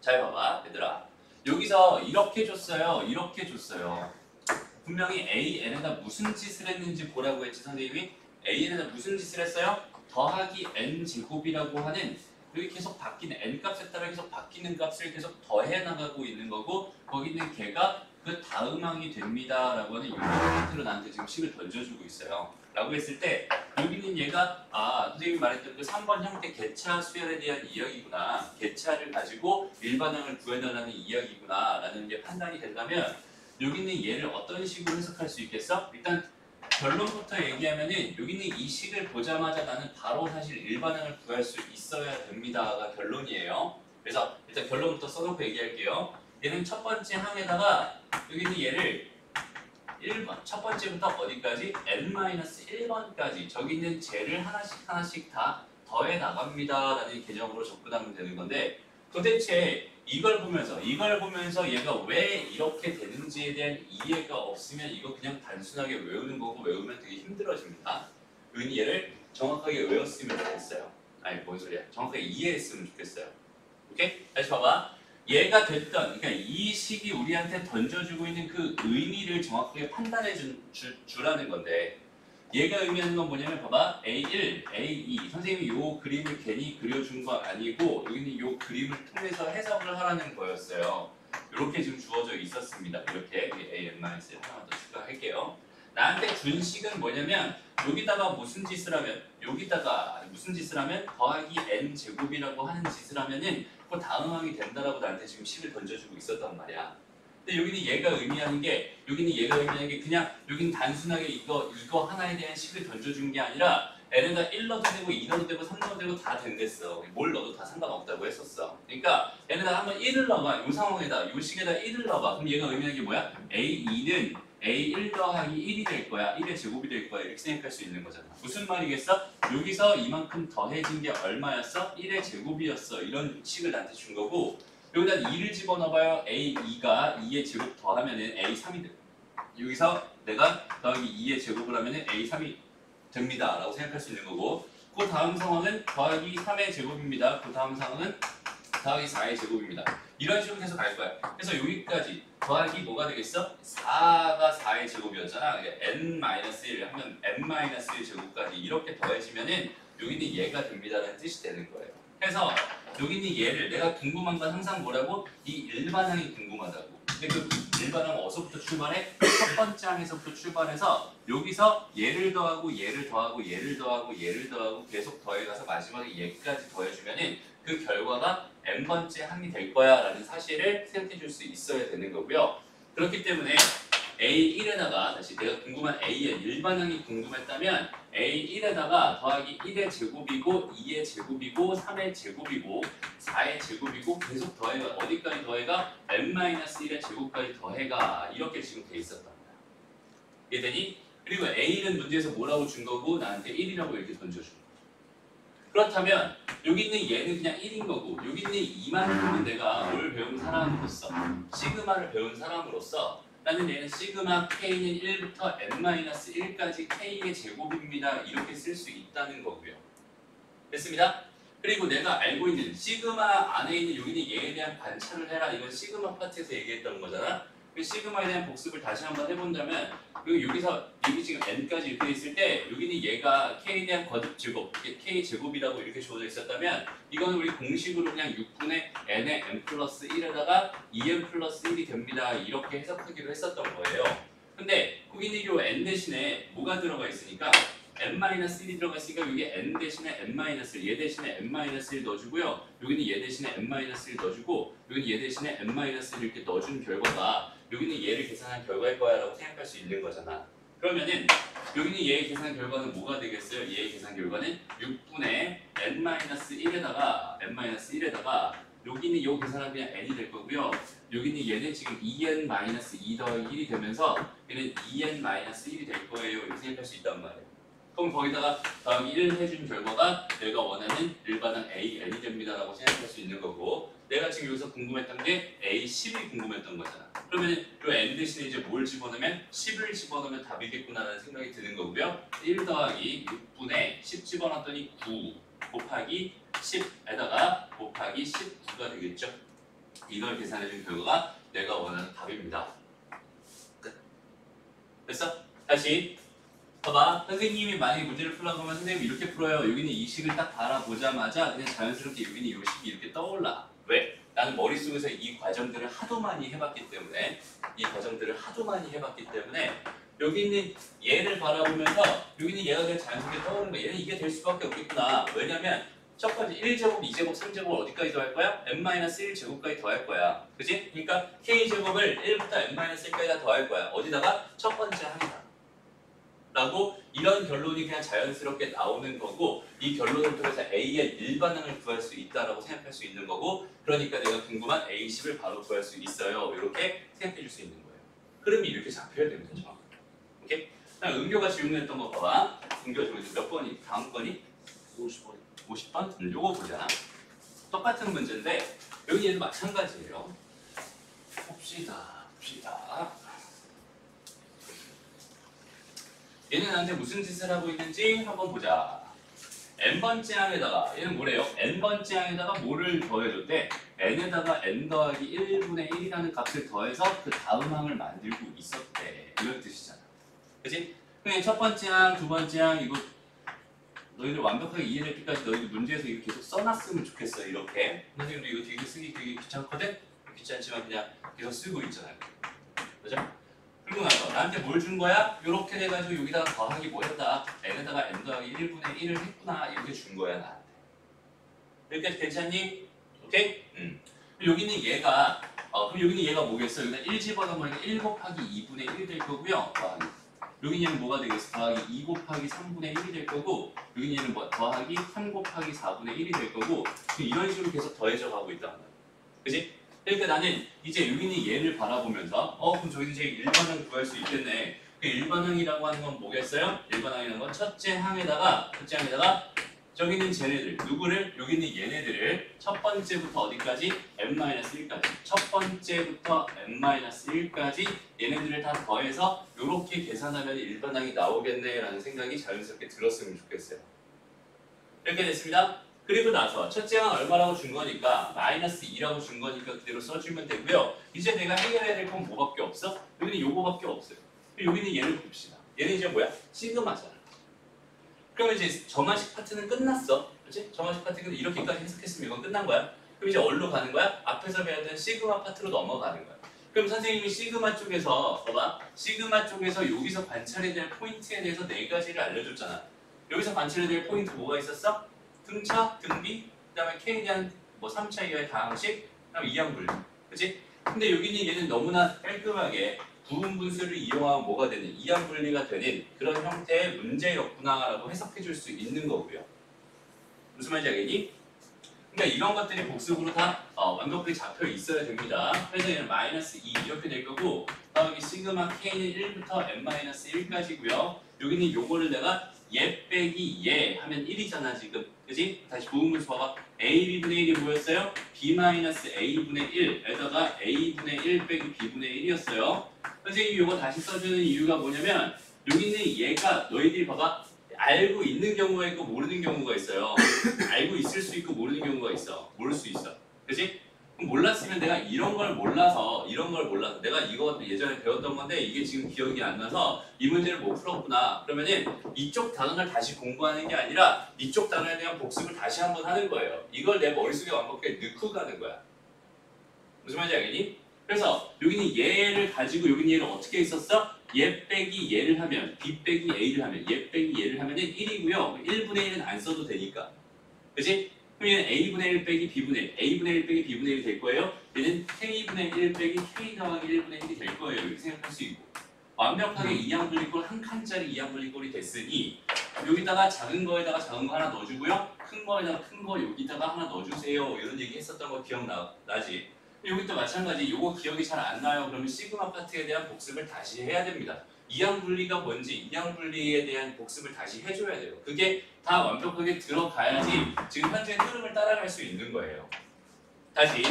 잘 봐봐, 얘들아. 여기서 이렇게 줬어요, 이렇게 줬어요. 분명히 AN에다 무슨 짓을 했는지 보라고 했지 선생님이? AN에다 무슨 짓을 했어요? 더하기 N제곱이라고 하는 여기 계속 바뀌는 N값에 따라 계속 바뀌는 값을 계속 더해 나가고 있는 거고 거기 있는 걔가 그 다음항이 됩니다 라고 하는 이런 힌트로 나한테 지금 식을 던져주고 있어요. 라고 했을 때 여기는 얘가 선생님이 말했던 그 3번 형태 개차 수열에 대한 이야기구나, 개차를 가지고 일반항을 구해달라는 이야기구나 라는 게 판단이 된다면 여기는 얘를 어떤 식으로 해석할 수 있겠어? 일단 결론부터 얘기하면은 여기는 이 식을 보자마자 나는 바로 사실 일반항을 구할 수 있어야 됩니다가 결론이에요. 그래서 일단 결론부터 써놓고 얘기할게요. 얘는 첫 번째 항에다가 여기는 얘를 1번, 첫 번째부터 어디까지? n-1번까지 저기 있는 쟤를 하나씩 다 더해 나갑니다 라는 개념으로 접근하면 되는 건데 도대체 이걸 보면서 얘가 왜 이렇게 되는지에 대한 이해가 없으면 이거 그냥 단순하게 외우는 거고 외우면 되게 힘들어집니다. 여기는 얘를 정확하게 외웠으면 좋겠어요. 아니 뭔 소리야. 정확하게 이해했으면 좋겠어요. 오케이? 다시 봐봐. 얘가 됐던, 그러니까 이 식이 우리한테 던져주고 있는 그 의미를 정확하게 판단해 주라는 건데 얘가 의미하는 건 뭐냐면 봐봐. A1, A2 선생님이 요 그림을 괜히 그려준 거 아니고 여기는 요 그림을 통해서 해석을 하라는 거였어요. 이렇게 지금 주어져 있었습니다. 이렇게 AN-1 하나만 더 추가할게요. 나한테 준 식은 뭐냐면 여기다가 무슨 짓을 하면 더하기 n제곱이라고 하는 짓을 하면은 그 다음항이 된다라고 나한테 지금 식을 던져주고 있었단 말이야. 근데 여기는 얘가 의미하는 게 그냥 여기는 단순하게 이거 하나에 대한 식을 던져준 게 아니라 n에다 1 넣어도 되고 2 넣어도 되고 3 넣어도 되고 다 된댔어. 뭘 넣어도 다 상관없다고 했었어. 그러니까 n에다 한번 1을 넣어봐. 이 상황에다 이 식에다 1을 넣어봐. 그럼 얘가 의미하는 게 뭐야? A2는 A1 더하기 1이 될 거야. 1의 제곱이 될 거야. 이렇게 생각할 수 있는 거잖아. 무슨 말이겠어? 여기서 이만큼 더해진 게 얼마였어? 1의 제곱이었어. 이런 식을 나한테 준 거고 여기다 2를 집어넣어봐요. A2가 2의 제곱 더하면은 A3이 돼. 여기서 내가 더하기 2의 제곱을 하면은 A3이 됩니다. 라고 생각할 수 있는 거고 그 다음 상황은 더하기 3의 제곱입니다. 그 다음 상황은 더하기 4의 제곱입니다. 이런 식으로 계속 갈 거야. 그래서 여기까지 더하기 뭐가 되겠어? 4가 4의 제곱이었잖아. n-1 하면 n-1 제곱까지 이렇게 더해지면은 여기는 얘가 됩니다라는 뜻이 되는 거예요. 그래서 여기는 얘를 내가 궁금한 건 항상 뭐라고? 이 일반항이 궁금하다고. 근데 그 일반항은 어디서부터 출발해? 첫 번째 항에서부터 출발해서 여기서 얘를 더하고 얘를 더하고 얘를 더하고 얘를 더하고 계속 더해가서 마지막에 얘까지 더해주면은 그 결과가 n번째 항이 될 거야 라는 사실을 생각해 줄 수 있어야 되는 거고요. 그렇기 때문에 A1에다가 다시 내가 궁금한 A의 일반항이 궁금했다면 A1에다가 더하기 1의 제곱이고 2의 제곱이고 3의 제곱이고 4의 제곱이고 계속 더해가 어디까지 더해가 n-1의 제곱까지 더해가 이렇게 지금 돼 있었단 말이야. 이해되니? 그리고 A는 문제에서 뭐라고 준 거고 나한테 1이라고 이렇게 던져준 거야. 그렇다면 여기 있는 얘는 그냥 1인 거고 여기 있는 이만큼은 내가 뭘 배운 사람으로서 시그마를 배운 사람으로서 나는 얘는 시그마 k는 1부터 n-1까지 k의 제곱입니다. 이렇게 쓸 수 있다는 거고요. 됐습니다. 그리고 내가 알고 있는 시그마 안에 있는 여기는 얘에 대한 관찰을 해라. 이건 시그마 파트에서 얘기했던 거잖아. 그 시그마에 대한 복습을 다시 한번 해본다면 여기서 여기 지금 n까지 이렇게 있을 때 여기는 얘가 k에 대한 거듭 제곱, k 제곱이라고 이렇게 주어져 있었다면 이거는 우리 공식으로 그냥 6분의 n의 n 플러스 1에다가 2n 플러스 1이 됩니다. 이렇게 해석하기로 했었던 거예요. 근데 거기는 요 n 대신에 뭐가 들어가 있으니까 n-1이 들어가 있으니까 여기 n 대신에 n-1, 얘 대신에 n-1 넣어주고요. 여기는 얘 대신에 n-1 넣어주고 여기는 얘 대신에 n-1 이렇게 넣어준 결과가 여기는 얘를 계산한 결과일 거야 라고 생각할 수 있는 거잖아. 그러면은 여기는 얘의 계산 결과는 뭐가 되겠어요? 얘의 계산 결과는 6분의 n-1에다가 여기는 요 계산은 그냥 n이 될 거고요. 여기는 얘는 지금 2n-2 더하기 1이 되면서 얘는 2n-1이 될 거예요. 이렇게 생각할 수 있단 말이에요. 그럼 거기다가 더하기 1을 해준 결과가 내가 원하는 일반항 AN이 됩니다 라고 생각할 수 있는 거고 내가 지금 여기서 궁금했던 게 A10이 궁금했던 거잖아. 그러면 이 n 대신에 이제 뭘 집어넣으면 10을 집어넣으면 답이겠구나 라는 생각이 드는 거고요. 1 더하기 6분의 10 집어넣었더니 9 곱하기 10에다가 곱하기 19가 되겠죠. 이걸 계산해준 결과가 내가 원하는 답입니다. 끝. 됐어? 다시 봐봐. 선생님이 만약에 문제를 풀라고 하면 선생님이 이렇게 풀어요. 여기는 이 식을 딱 바라보자마자 그냥 자연스럽게 여기는 이 식이 이렇게 떠올라. 왜? 나는 머릿속에서 이 과정들을 하도 많이 해봤기 때문에 여기 있는 얘를 바라보면서 여기 있는 얘가 그냥 자연스럽게 떠오르는 거야. 얘는 이게 될 수밖에 없겠구나. 왜냐면 첫 번째 1제곱, 2제곱, 3제곱을 어디까지 더할 거야? n-1제곱까지 더할 거야. 그치? 그러니까 k제곱을 1부터 n-1까지 다 더할 거야. 어디다가? 첫 번째 항에다. 라고 이런 결론이 그냥 자연스럽게 나오는 거고 이 결론을 통해서 A의 일반항을 구할 수 있다라고 생각할 수 있는 거고 그러니까 내가 궁금한 A10을 바로 구할 수 있어요. 이렇게 생각해 줄 수 있는 거예요. 흐름이 이렇게 잡혀야 됩니다. 정확하게. 오케이? 은교가 질문했던 거 봐봐. 은교 질문 몇 번이? 다음 번이? 50번. 50번? 요거 보자. 똑같은 문제인데 여기 얘도 마찬가지예요. 봅시다. 얘는 나한테 무슨 짓을 하고 있는지 한번 보자. n번째 항에다가 얘는 뭐래요? n번째 항에다가 뭐를 더해줬대? n에다가 n 더하기 1분의 1이라는 값을 더해서 그 다음 항을 만들고 있었대. 이런 뜻이잖아. 그치? 그냥 첫 번째 항, 두 번째 항 이거 너희들 완벽하게 이해될 때까지 너희들 문제에서 이거 계속 써놨으면 좋겠어. 이렇게. 선생님도 이거 되게 쓰기 되게 귀찮거든? 귀찮지만 그냥 계속 쓰고 있잖아요. 그죠? 그리고 나서 나한테 뭘 준 거야? 이렇게 돼가지고 여기다가 더하기 뭐 했다? n에다가 n 더하기 1분의 1을 했구나. 이렇게 준 거야 나한테. 여기까지 괜찮니? 오케이? 여기는 얘가 그럼 여기는 얘가 뭐겠어? 여기다 1 집어넣으면 1 곱하기 2분의 1이 될 거고요. 더하기. 여기 얘는 뭐가 되겠어? 더하기 2 곱하기 3분의 1이 될 거고 여기 얘는 뭐 더하기 3 곱하기 4분의 1이 될 거고 이런 식으로 계속 더해져 가고 있단 말이야. 그치? 그러니까 나는 이제 여기 있는 얘를 바라보면서 그럼 저기서 제 일반항 구할 수 있겠네. 그 일반항이라고 하는 건 뭐겠어요? 일반항이라는 건 첫째 항에다가 저기 있는 쟤네들 누구를? 여기 있는 얘네들을 첫 번째부터 어디까지? n-1까지 첫 번째부터 n-1까지 얘네들을 다 더해서 이렇게 계산하면 일반항이 나오겠네 라는 생각이 자연스럽게 들었으면 좋겠어요. 이렇게 됐습니다. 그리고 나서 첫째 항 얼마라고 준 거니까 마이너스 2라고 준 거니까 그대로 써주면 되고요. 이제 내가 해결해야 될 건 뭐밖에 없어? 여기는 요거밖에 없어요. 여기는 얘를 봅시다. 얘는 이제 뭐야? 시그마잖아. 그러면 이제 정화식 파트는 끝났어. 그렇지? 정화식 파트는 이렇게까지 해석했으면 이건 끝난 거야. 그럼 이제 어디로 가는 거야? 앞에서 배웠던 시그마 파트로 넘어가는 거야. 그럼 선생님이 시그마 쪽에서 봐봐. 시그마 쪽에서 여기서 관찰해야 될 포인트에 대해서 4가지를 알려줬잖아. 여기서 관찰해야 될 포인트 뭐가 있었어? 등차, 등비, 그 다음에 K에 대한 뭐 3차 이하의 다항식, 그 다음에 이항분리. 그치? 근데 여기는 얘는 너무나 깔끔하게 부분 분수를 이용하면 뭐가 되는 이항분리가 되는 그런 형태의 문제였구나라고 해석해 줄 수 있는 거고요. 무슨 말인지 알겠니? 그러니까 이런 것들이 복습으로 다 완벽하게 잡혀 있어야 됩니다. 그래서 얘는 마이너스 2 이렇게 될 거고 여기 시그마 K는 1부터 n-1까지고요. 여기는 요거를 내가 얘 빼기 얘 하면 1이잖아 지금. 그지? 다시 부분분수 봐봐. AB분의 1이 뭐였어요? B-A분의 1에다가 A분의 1 빼기 B분의 1이었어요. 선생님이 이거 다시 써주는 이유가 뭐냐면 여기 있는 얘가 너희들이 봐봐. 알고 있는 경우가 있고 모르는 경우가 있어요. 알고 있을 수 있고 모르는 경우가 있어. 모를 수 있어. 그치? 그럼 몰랐으면 내가 이런 걸 몰라서 내가 이거 예전에 배웠던 건데 이게 지금 기억이 안 나서 이 문제를 못 풀었구나. 그러면은 이쪽 단원을 다시 공부하는 게 아니라 이쪽 단원에 대한 복습을 다시 한번 하는 거예요. 이걸 내 머릿속에 완벽하게 넣고 가는 거야. 무슨 말인지 알겠니? 그래서 여기는 얘를 가지고 여기는 얘를 어떻게 했었어? 얘 빼기 얘를 하면 B 빼기 A를 하면 얘 빼기 얘를 하면은 1이고요. 1분의 1은 안 써도 되니까. 그치? 그럼 얘는 A분의 1 빼기 B분의 1, A분의 1 빼기 B분의 1이 될 거예요. 얘는 K분의 1 빼기 K 더하기 1분의 1이 될 거예요. 이렇게 생각할 수 있고. 완벽하게 이항분리꼴 한 칸짜리 이항분리꼴이 됐으니 여기다가 작은 거에다가 작은 거 하나 넣어주고요. 큰 거에다가 큰 거 여기다가 하나 넣어주세요. 이런 얘기 했었던 거 기억나지? 여기도 마찬가지. 요거 기억이 잘 안 나요. 그러면 시그마 파트에 대한 복습을 다시 해야 됩니다. 이항분리가 뭔지 이항분리에 대한 복습을 다시 해줘야 돼요. 그게 다 완벽하게 들어가야지 지금 현재 흐름을 따라갈 수 있는 거예요. 다시.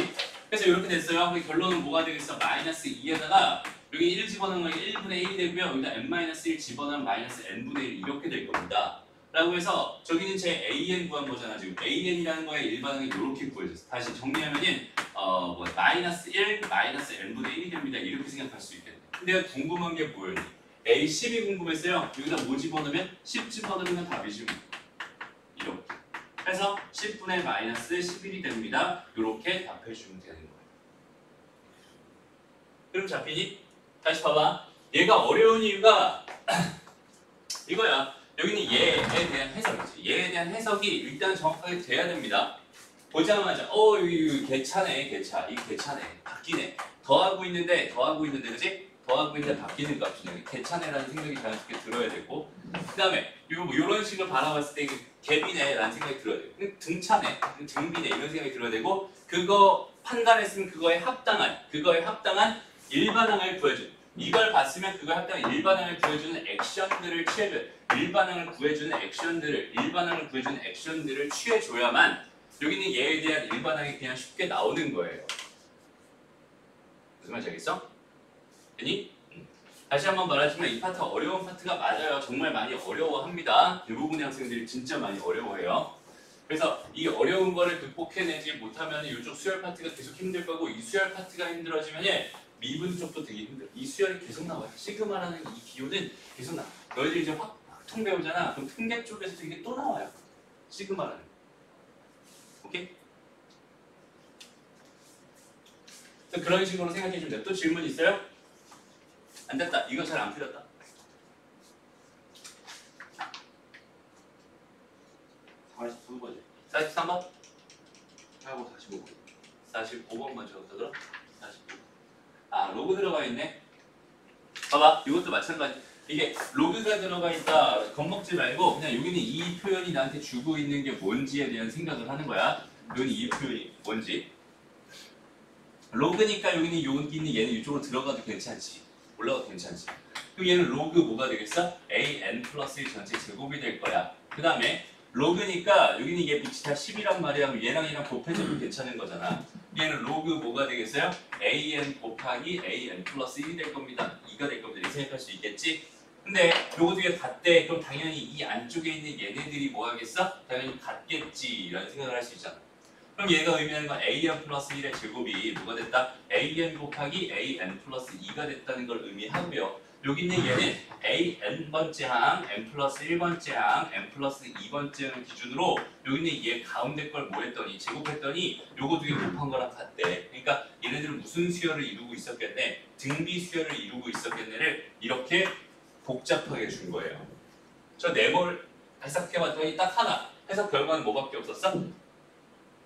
그래서 이렇게 됐어요. 결론은 뭐가 되겠어? 마이너스 2에다가 여기 1 집어넣으면 1분의 1이 되고요. 여기다 n-1 집어넣으면 마이너스 n분의 1 이렇게 될 겁니다. 라고 해서 저기는 제 an 구한 거잖아. 지금 an이라는 거에 일반항이 이렇게 구해졌어. 다시 정리하면은 마이너스 1 마이너스 n분의 1이 됩니다. 이렇게 생각할 수 있겠네. 근데 궁금한 게 뭐예요? A10이 궁금했어요. 여기다 뭐 집어넣으면 10 집어넣으면 답이지. 이렇게. 해서 10분의 마이너스 11이 됩니다. 이렇게 답해주면 되는 거예요. 그럼 잡히니? 다시 봐봐. 얘가 어려운 이유가 이거야. 여기는 얘에 대한 해석이지. 얘에 대한 해석이 일단 정확하게 돼야 됩니다. 보자마자 여기 개차네, 개차. 이 개차네. 바뀌네. 더하고 있는데 그지? 더하고 있는데 바뀌는 값이네. 개차네라는 생각이 자연스럽게 들어야 되고, 그 다음에 이런 식으로 바라봤을 때 갭이네 라는 생각이 들어야 되고, 등차네, 등비네 이런 생각이 들어야 되고, 그거 판단했으면 그거에 합당한 일반항을 구해준, 이걸 봤으면 그거에 합당한 일반항을 구해주는 액션들을 취해줘야 돼. 일반항을 구해주는 액션들을 취해줘야만 여기는 얘에 대한 일반항이 그냥 쉽게 나오는 거예요. 무슨 말인지 알겠어? 되니? 다시 한번 말하지만 이 파트 어려운 파트가 맞아요. 정말 많이 어려워합니다. 대부분의 학생들이 진짜 많이 어려워해요. 그래서 이 어려운 거를 극복해내지 못하면 이쪽 수열 파트가 계속 힘들 거고, 이 수열 파트가 힘들어지면 미분 쪽도 되게 힘들어. 이 수열이 계속 나와요. 시그마라는 이 기호는 계속 나와. 너희들 이제 확통 배우잖아. 그럼 통계 쪽에서도 이게 또 나와요. 시그마라는. 오케이? 그런 식으로 생각해주면 돼요. 또 질문 있어요? 안 됐다. 이거 잘 안 풀렸다. 43번이요. 43번? 하고 45번. 45번만 적었다더라? 45번. 아, 로그 들어가 있네. 봐봐. 이것도 마찬가지. 이게 로그가 들어가 있다. 겁먹지 말고 그냥 여기는 이 표현이 나한테 주고 있는 게 뭔지에 대한 생각을 하는 거야. 여기는 이 표현이 뭔지. 로그니까 여기는 얘는 이쪽으로 들어가도 괜찮지. 올라가도 괜찮지. 그럼 얘는 로그 뭐가 되겠어? an 플러스 1 전체 제곱이 될 거야. 그 다음에 로그니까 여기는 얘 밑이 다 10이란 말이야. 그럼 얘랑 곱해줘도 괜찮은 거잖아. 얘는 로그 뭐가 되겠어요? an 곱하기 an 플러스 1이 될 겁니다. 2가 될 겁니다. 이렇게 생각할 수 있겠지? 근데 요거 두 개 같대. 그럼 당연히 이 안쪽에 있는 얘네들이 뭐 하겠어? 당연히 같겠지 라는 생각을 할 수 있잖아. 그럼 얘가 의미하는 건 an 플러스 1의 제곱이 뭐가 됐다? an 곱하기 an 플러스 2가 됐다는 걸 의미하고요. 여기 있는 얘는 n번째 항, n 플러스 1번째 항, n 플러스 2번째 항을 기준으로 여기 있는 얘 가운데 걸 뭐 했더니 제곱했더니 요거 두 개 곱한 거랑 같대. 그러니까 얘네들은 무슨 수열을 이루고 있었겠네? 등비 수열을 이루고 있었겠네를 이렇게 복잡하게 준 거예요. 저 네모를 해석해봤더니 딱 하나. 해석 결과는 뭐밖에 없었어?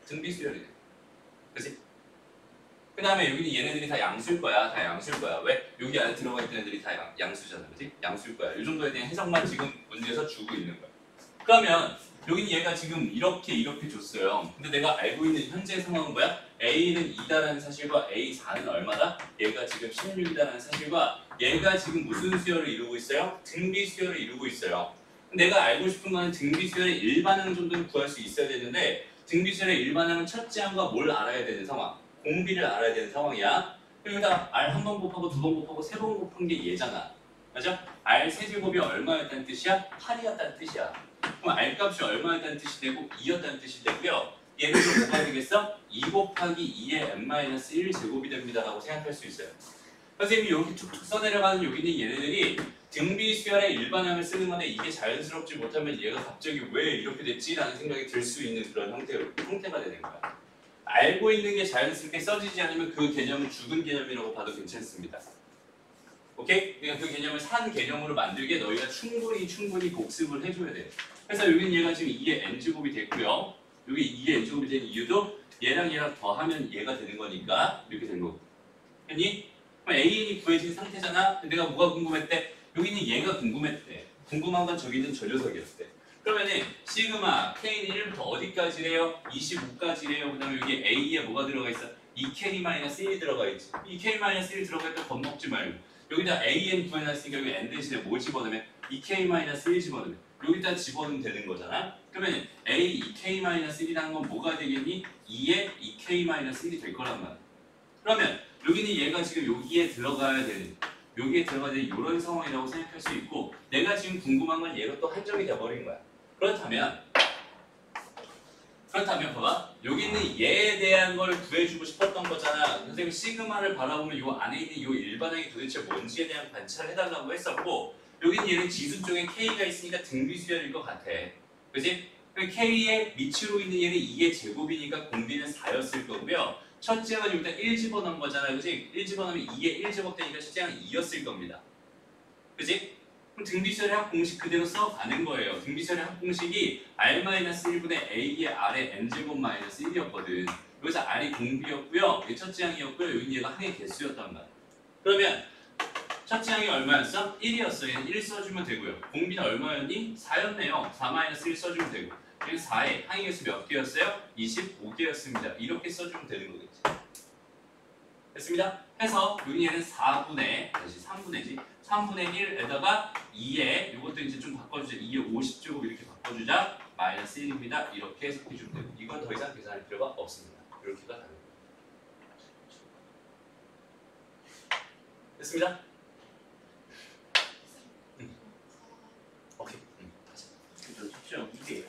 등비 수열이네. 그치? 그 다음에 여기는 얘네들이 다 양수일 거야. 왜? 여기 안에 들어가 있던 애들이 다 양수잖아. 그치? 양수일 거야. 이 정도에 대한 해석만 지금 문제에서 주고 있는 거야. 그러면 여기는 얘가 지금 이렇게 줬어요. 근데 내가 알고 있는 현재 상황은 뭐야? A는 2다라는 사실과 A4는 얼마다? 얘가 지금 16이다라는 사실과 얘가 지금 무슨 수열을 이루고 있어요? 등비 수열을 이루고 있어요. 내가 알고 싶은 거는 등비 수열의 일반항 정도는 구할 수 있어야 되는데 등비 수열의 일반항은 첫째 항과 뭘 알아야 되는 상황? 공비를 알아야 되는 상황이야. 그러니까 R 한 번 곱하고 두 번 곱하고 세 번 곱한 게 얘잖아. 맞아? R 세제곱이 얼마였다는 뜻이야? 8이었다는 뜻이야. 그럼 R 값이 얼마였다는 뜻이 되고 2였다는 뜻이 되고요. 얘는 또 뭐가 되겠어? 2 곱하기 2의 n-1 제곱이 됩니다 라고 생각할 수 있어요. 선생님이 이렇게 툭툭 써내려가는 여기 있는 얘네들이 등비 수열의 일반항을 쓰는 건데 이게 자연스럽지 못하면 얘가 갑자기 왜 이렇게 됐지? 라는 생각이 들 수 있는 그런 형태가 되는 거야. 알고 있는 게 자연스럽게 써지지 않으면 그 개념은 죽은 개념이라고 봐도 괜찮습니다. 오케이? 그러니까 그 개념을 산 개념으로 만들게 너희가 충분히 복습을 해줘야 돼. 그래서 여기는 얘가 지금 2의 n제곱이 됐고요. 여기 2의 n제곱이 된 이유도 얘랑 더하면 얘가 되는 거니까 이렇게 된 거고. 됐니? 그럼 AN이 구해진 상태잖아. 내가 뭐가 궁금했대? 여기 있는 얘가 궁금했대. 궁금한 건 저기 있는 저 녀석이었대. 그러면은 시그마 K는 1부터 어디까지래요? 25까지래요. 그 다음에 여기 A에 뭐가 들어가 있어? 2K-1이 들어가 있지. 2K-1이 들어가 있다 겁먹지 말고. 여기다 AN 구해놨으니까 여기 N 대신에 뭐 집어넣으면 2K-1 집어넣으면 여기다 집어넣으면 되는 거잖아. 그러면 A 2K-1이라는 건 뭐가 되겠니? 2에 2K-1이 될 거란 말이야. 그러면 여기는 얘가 지금 여기에 들어가야 되는 이런 상황이라고 생각할 수 있고 내가 지금 궁금한 건 얘가 또 한정이 돼버린 거야. 그렇다면 봐봐. 여기 있는 얘에 대한 걸 구해주고 싶었던 거잖아. 선생님 시그마를 바라보면 요 안에 있는 요 일반항이 도대체 뭔지에 대한 관찰을 해달라고 했었고 여기는 얘는 지수 쪽에 K가 있으니까 등비 수열일 것 같아. 그치? 그럼 K의 밑으로 있는 얘는 2의 제곱이니까 공비는 4였을 거고요. 첫째 항은 일단 1 집어넣은 거잖아요. 그지? 1 집어넣으면 2의 1 제곱되니까 첫째 항은 2였을 겁니다. 그지? 그럼 등비설의 합공식 그대로 써가는 거예요. 등비설의 합공식이 R-1분의 A의 R의 N제곱 마이너스 1이었거든. 여기서 R이 공비였고요. 이게 첫째 항이었고요. 여기 얘가 항의 개수였단 말이야. 그러면 첫째 항이 얼마였어? 1이었어. 얘는 1 써주면 되고요. 공비는 얼마였니? 4였네요. 4-1 써주면 되고. 여기 4에 항의 개수 몇 개였어요? 25개였습니다. 이렇게 써주면 되는 거겠지. 됐습니다. 해서 여기 얘는 4분의, 다시 3분의지. 3분의 1에다가 2에, 이것도 이제 좀 바꿔주자. 2에 50제곱 이렇게 바꿔주자. 마이너스 1입니다. 이렇게 해석해주면 되고. 이건 더 이상 계산할 필요가 없습니다. 이렇게가 다른 거예요. 됐습니다. 오케이. 다시. 저 숙제형 2개예요.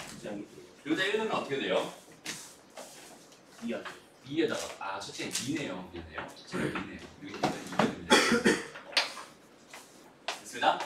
숙제형 2개. 여기다 1넣으면 어떻게 돼요? 2 아니에요. 2에다가 첫째는 2네요. 미안해요. 첫째는 2네요. 여기 2가 됩니다. 됐습니다.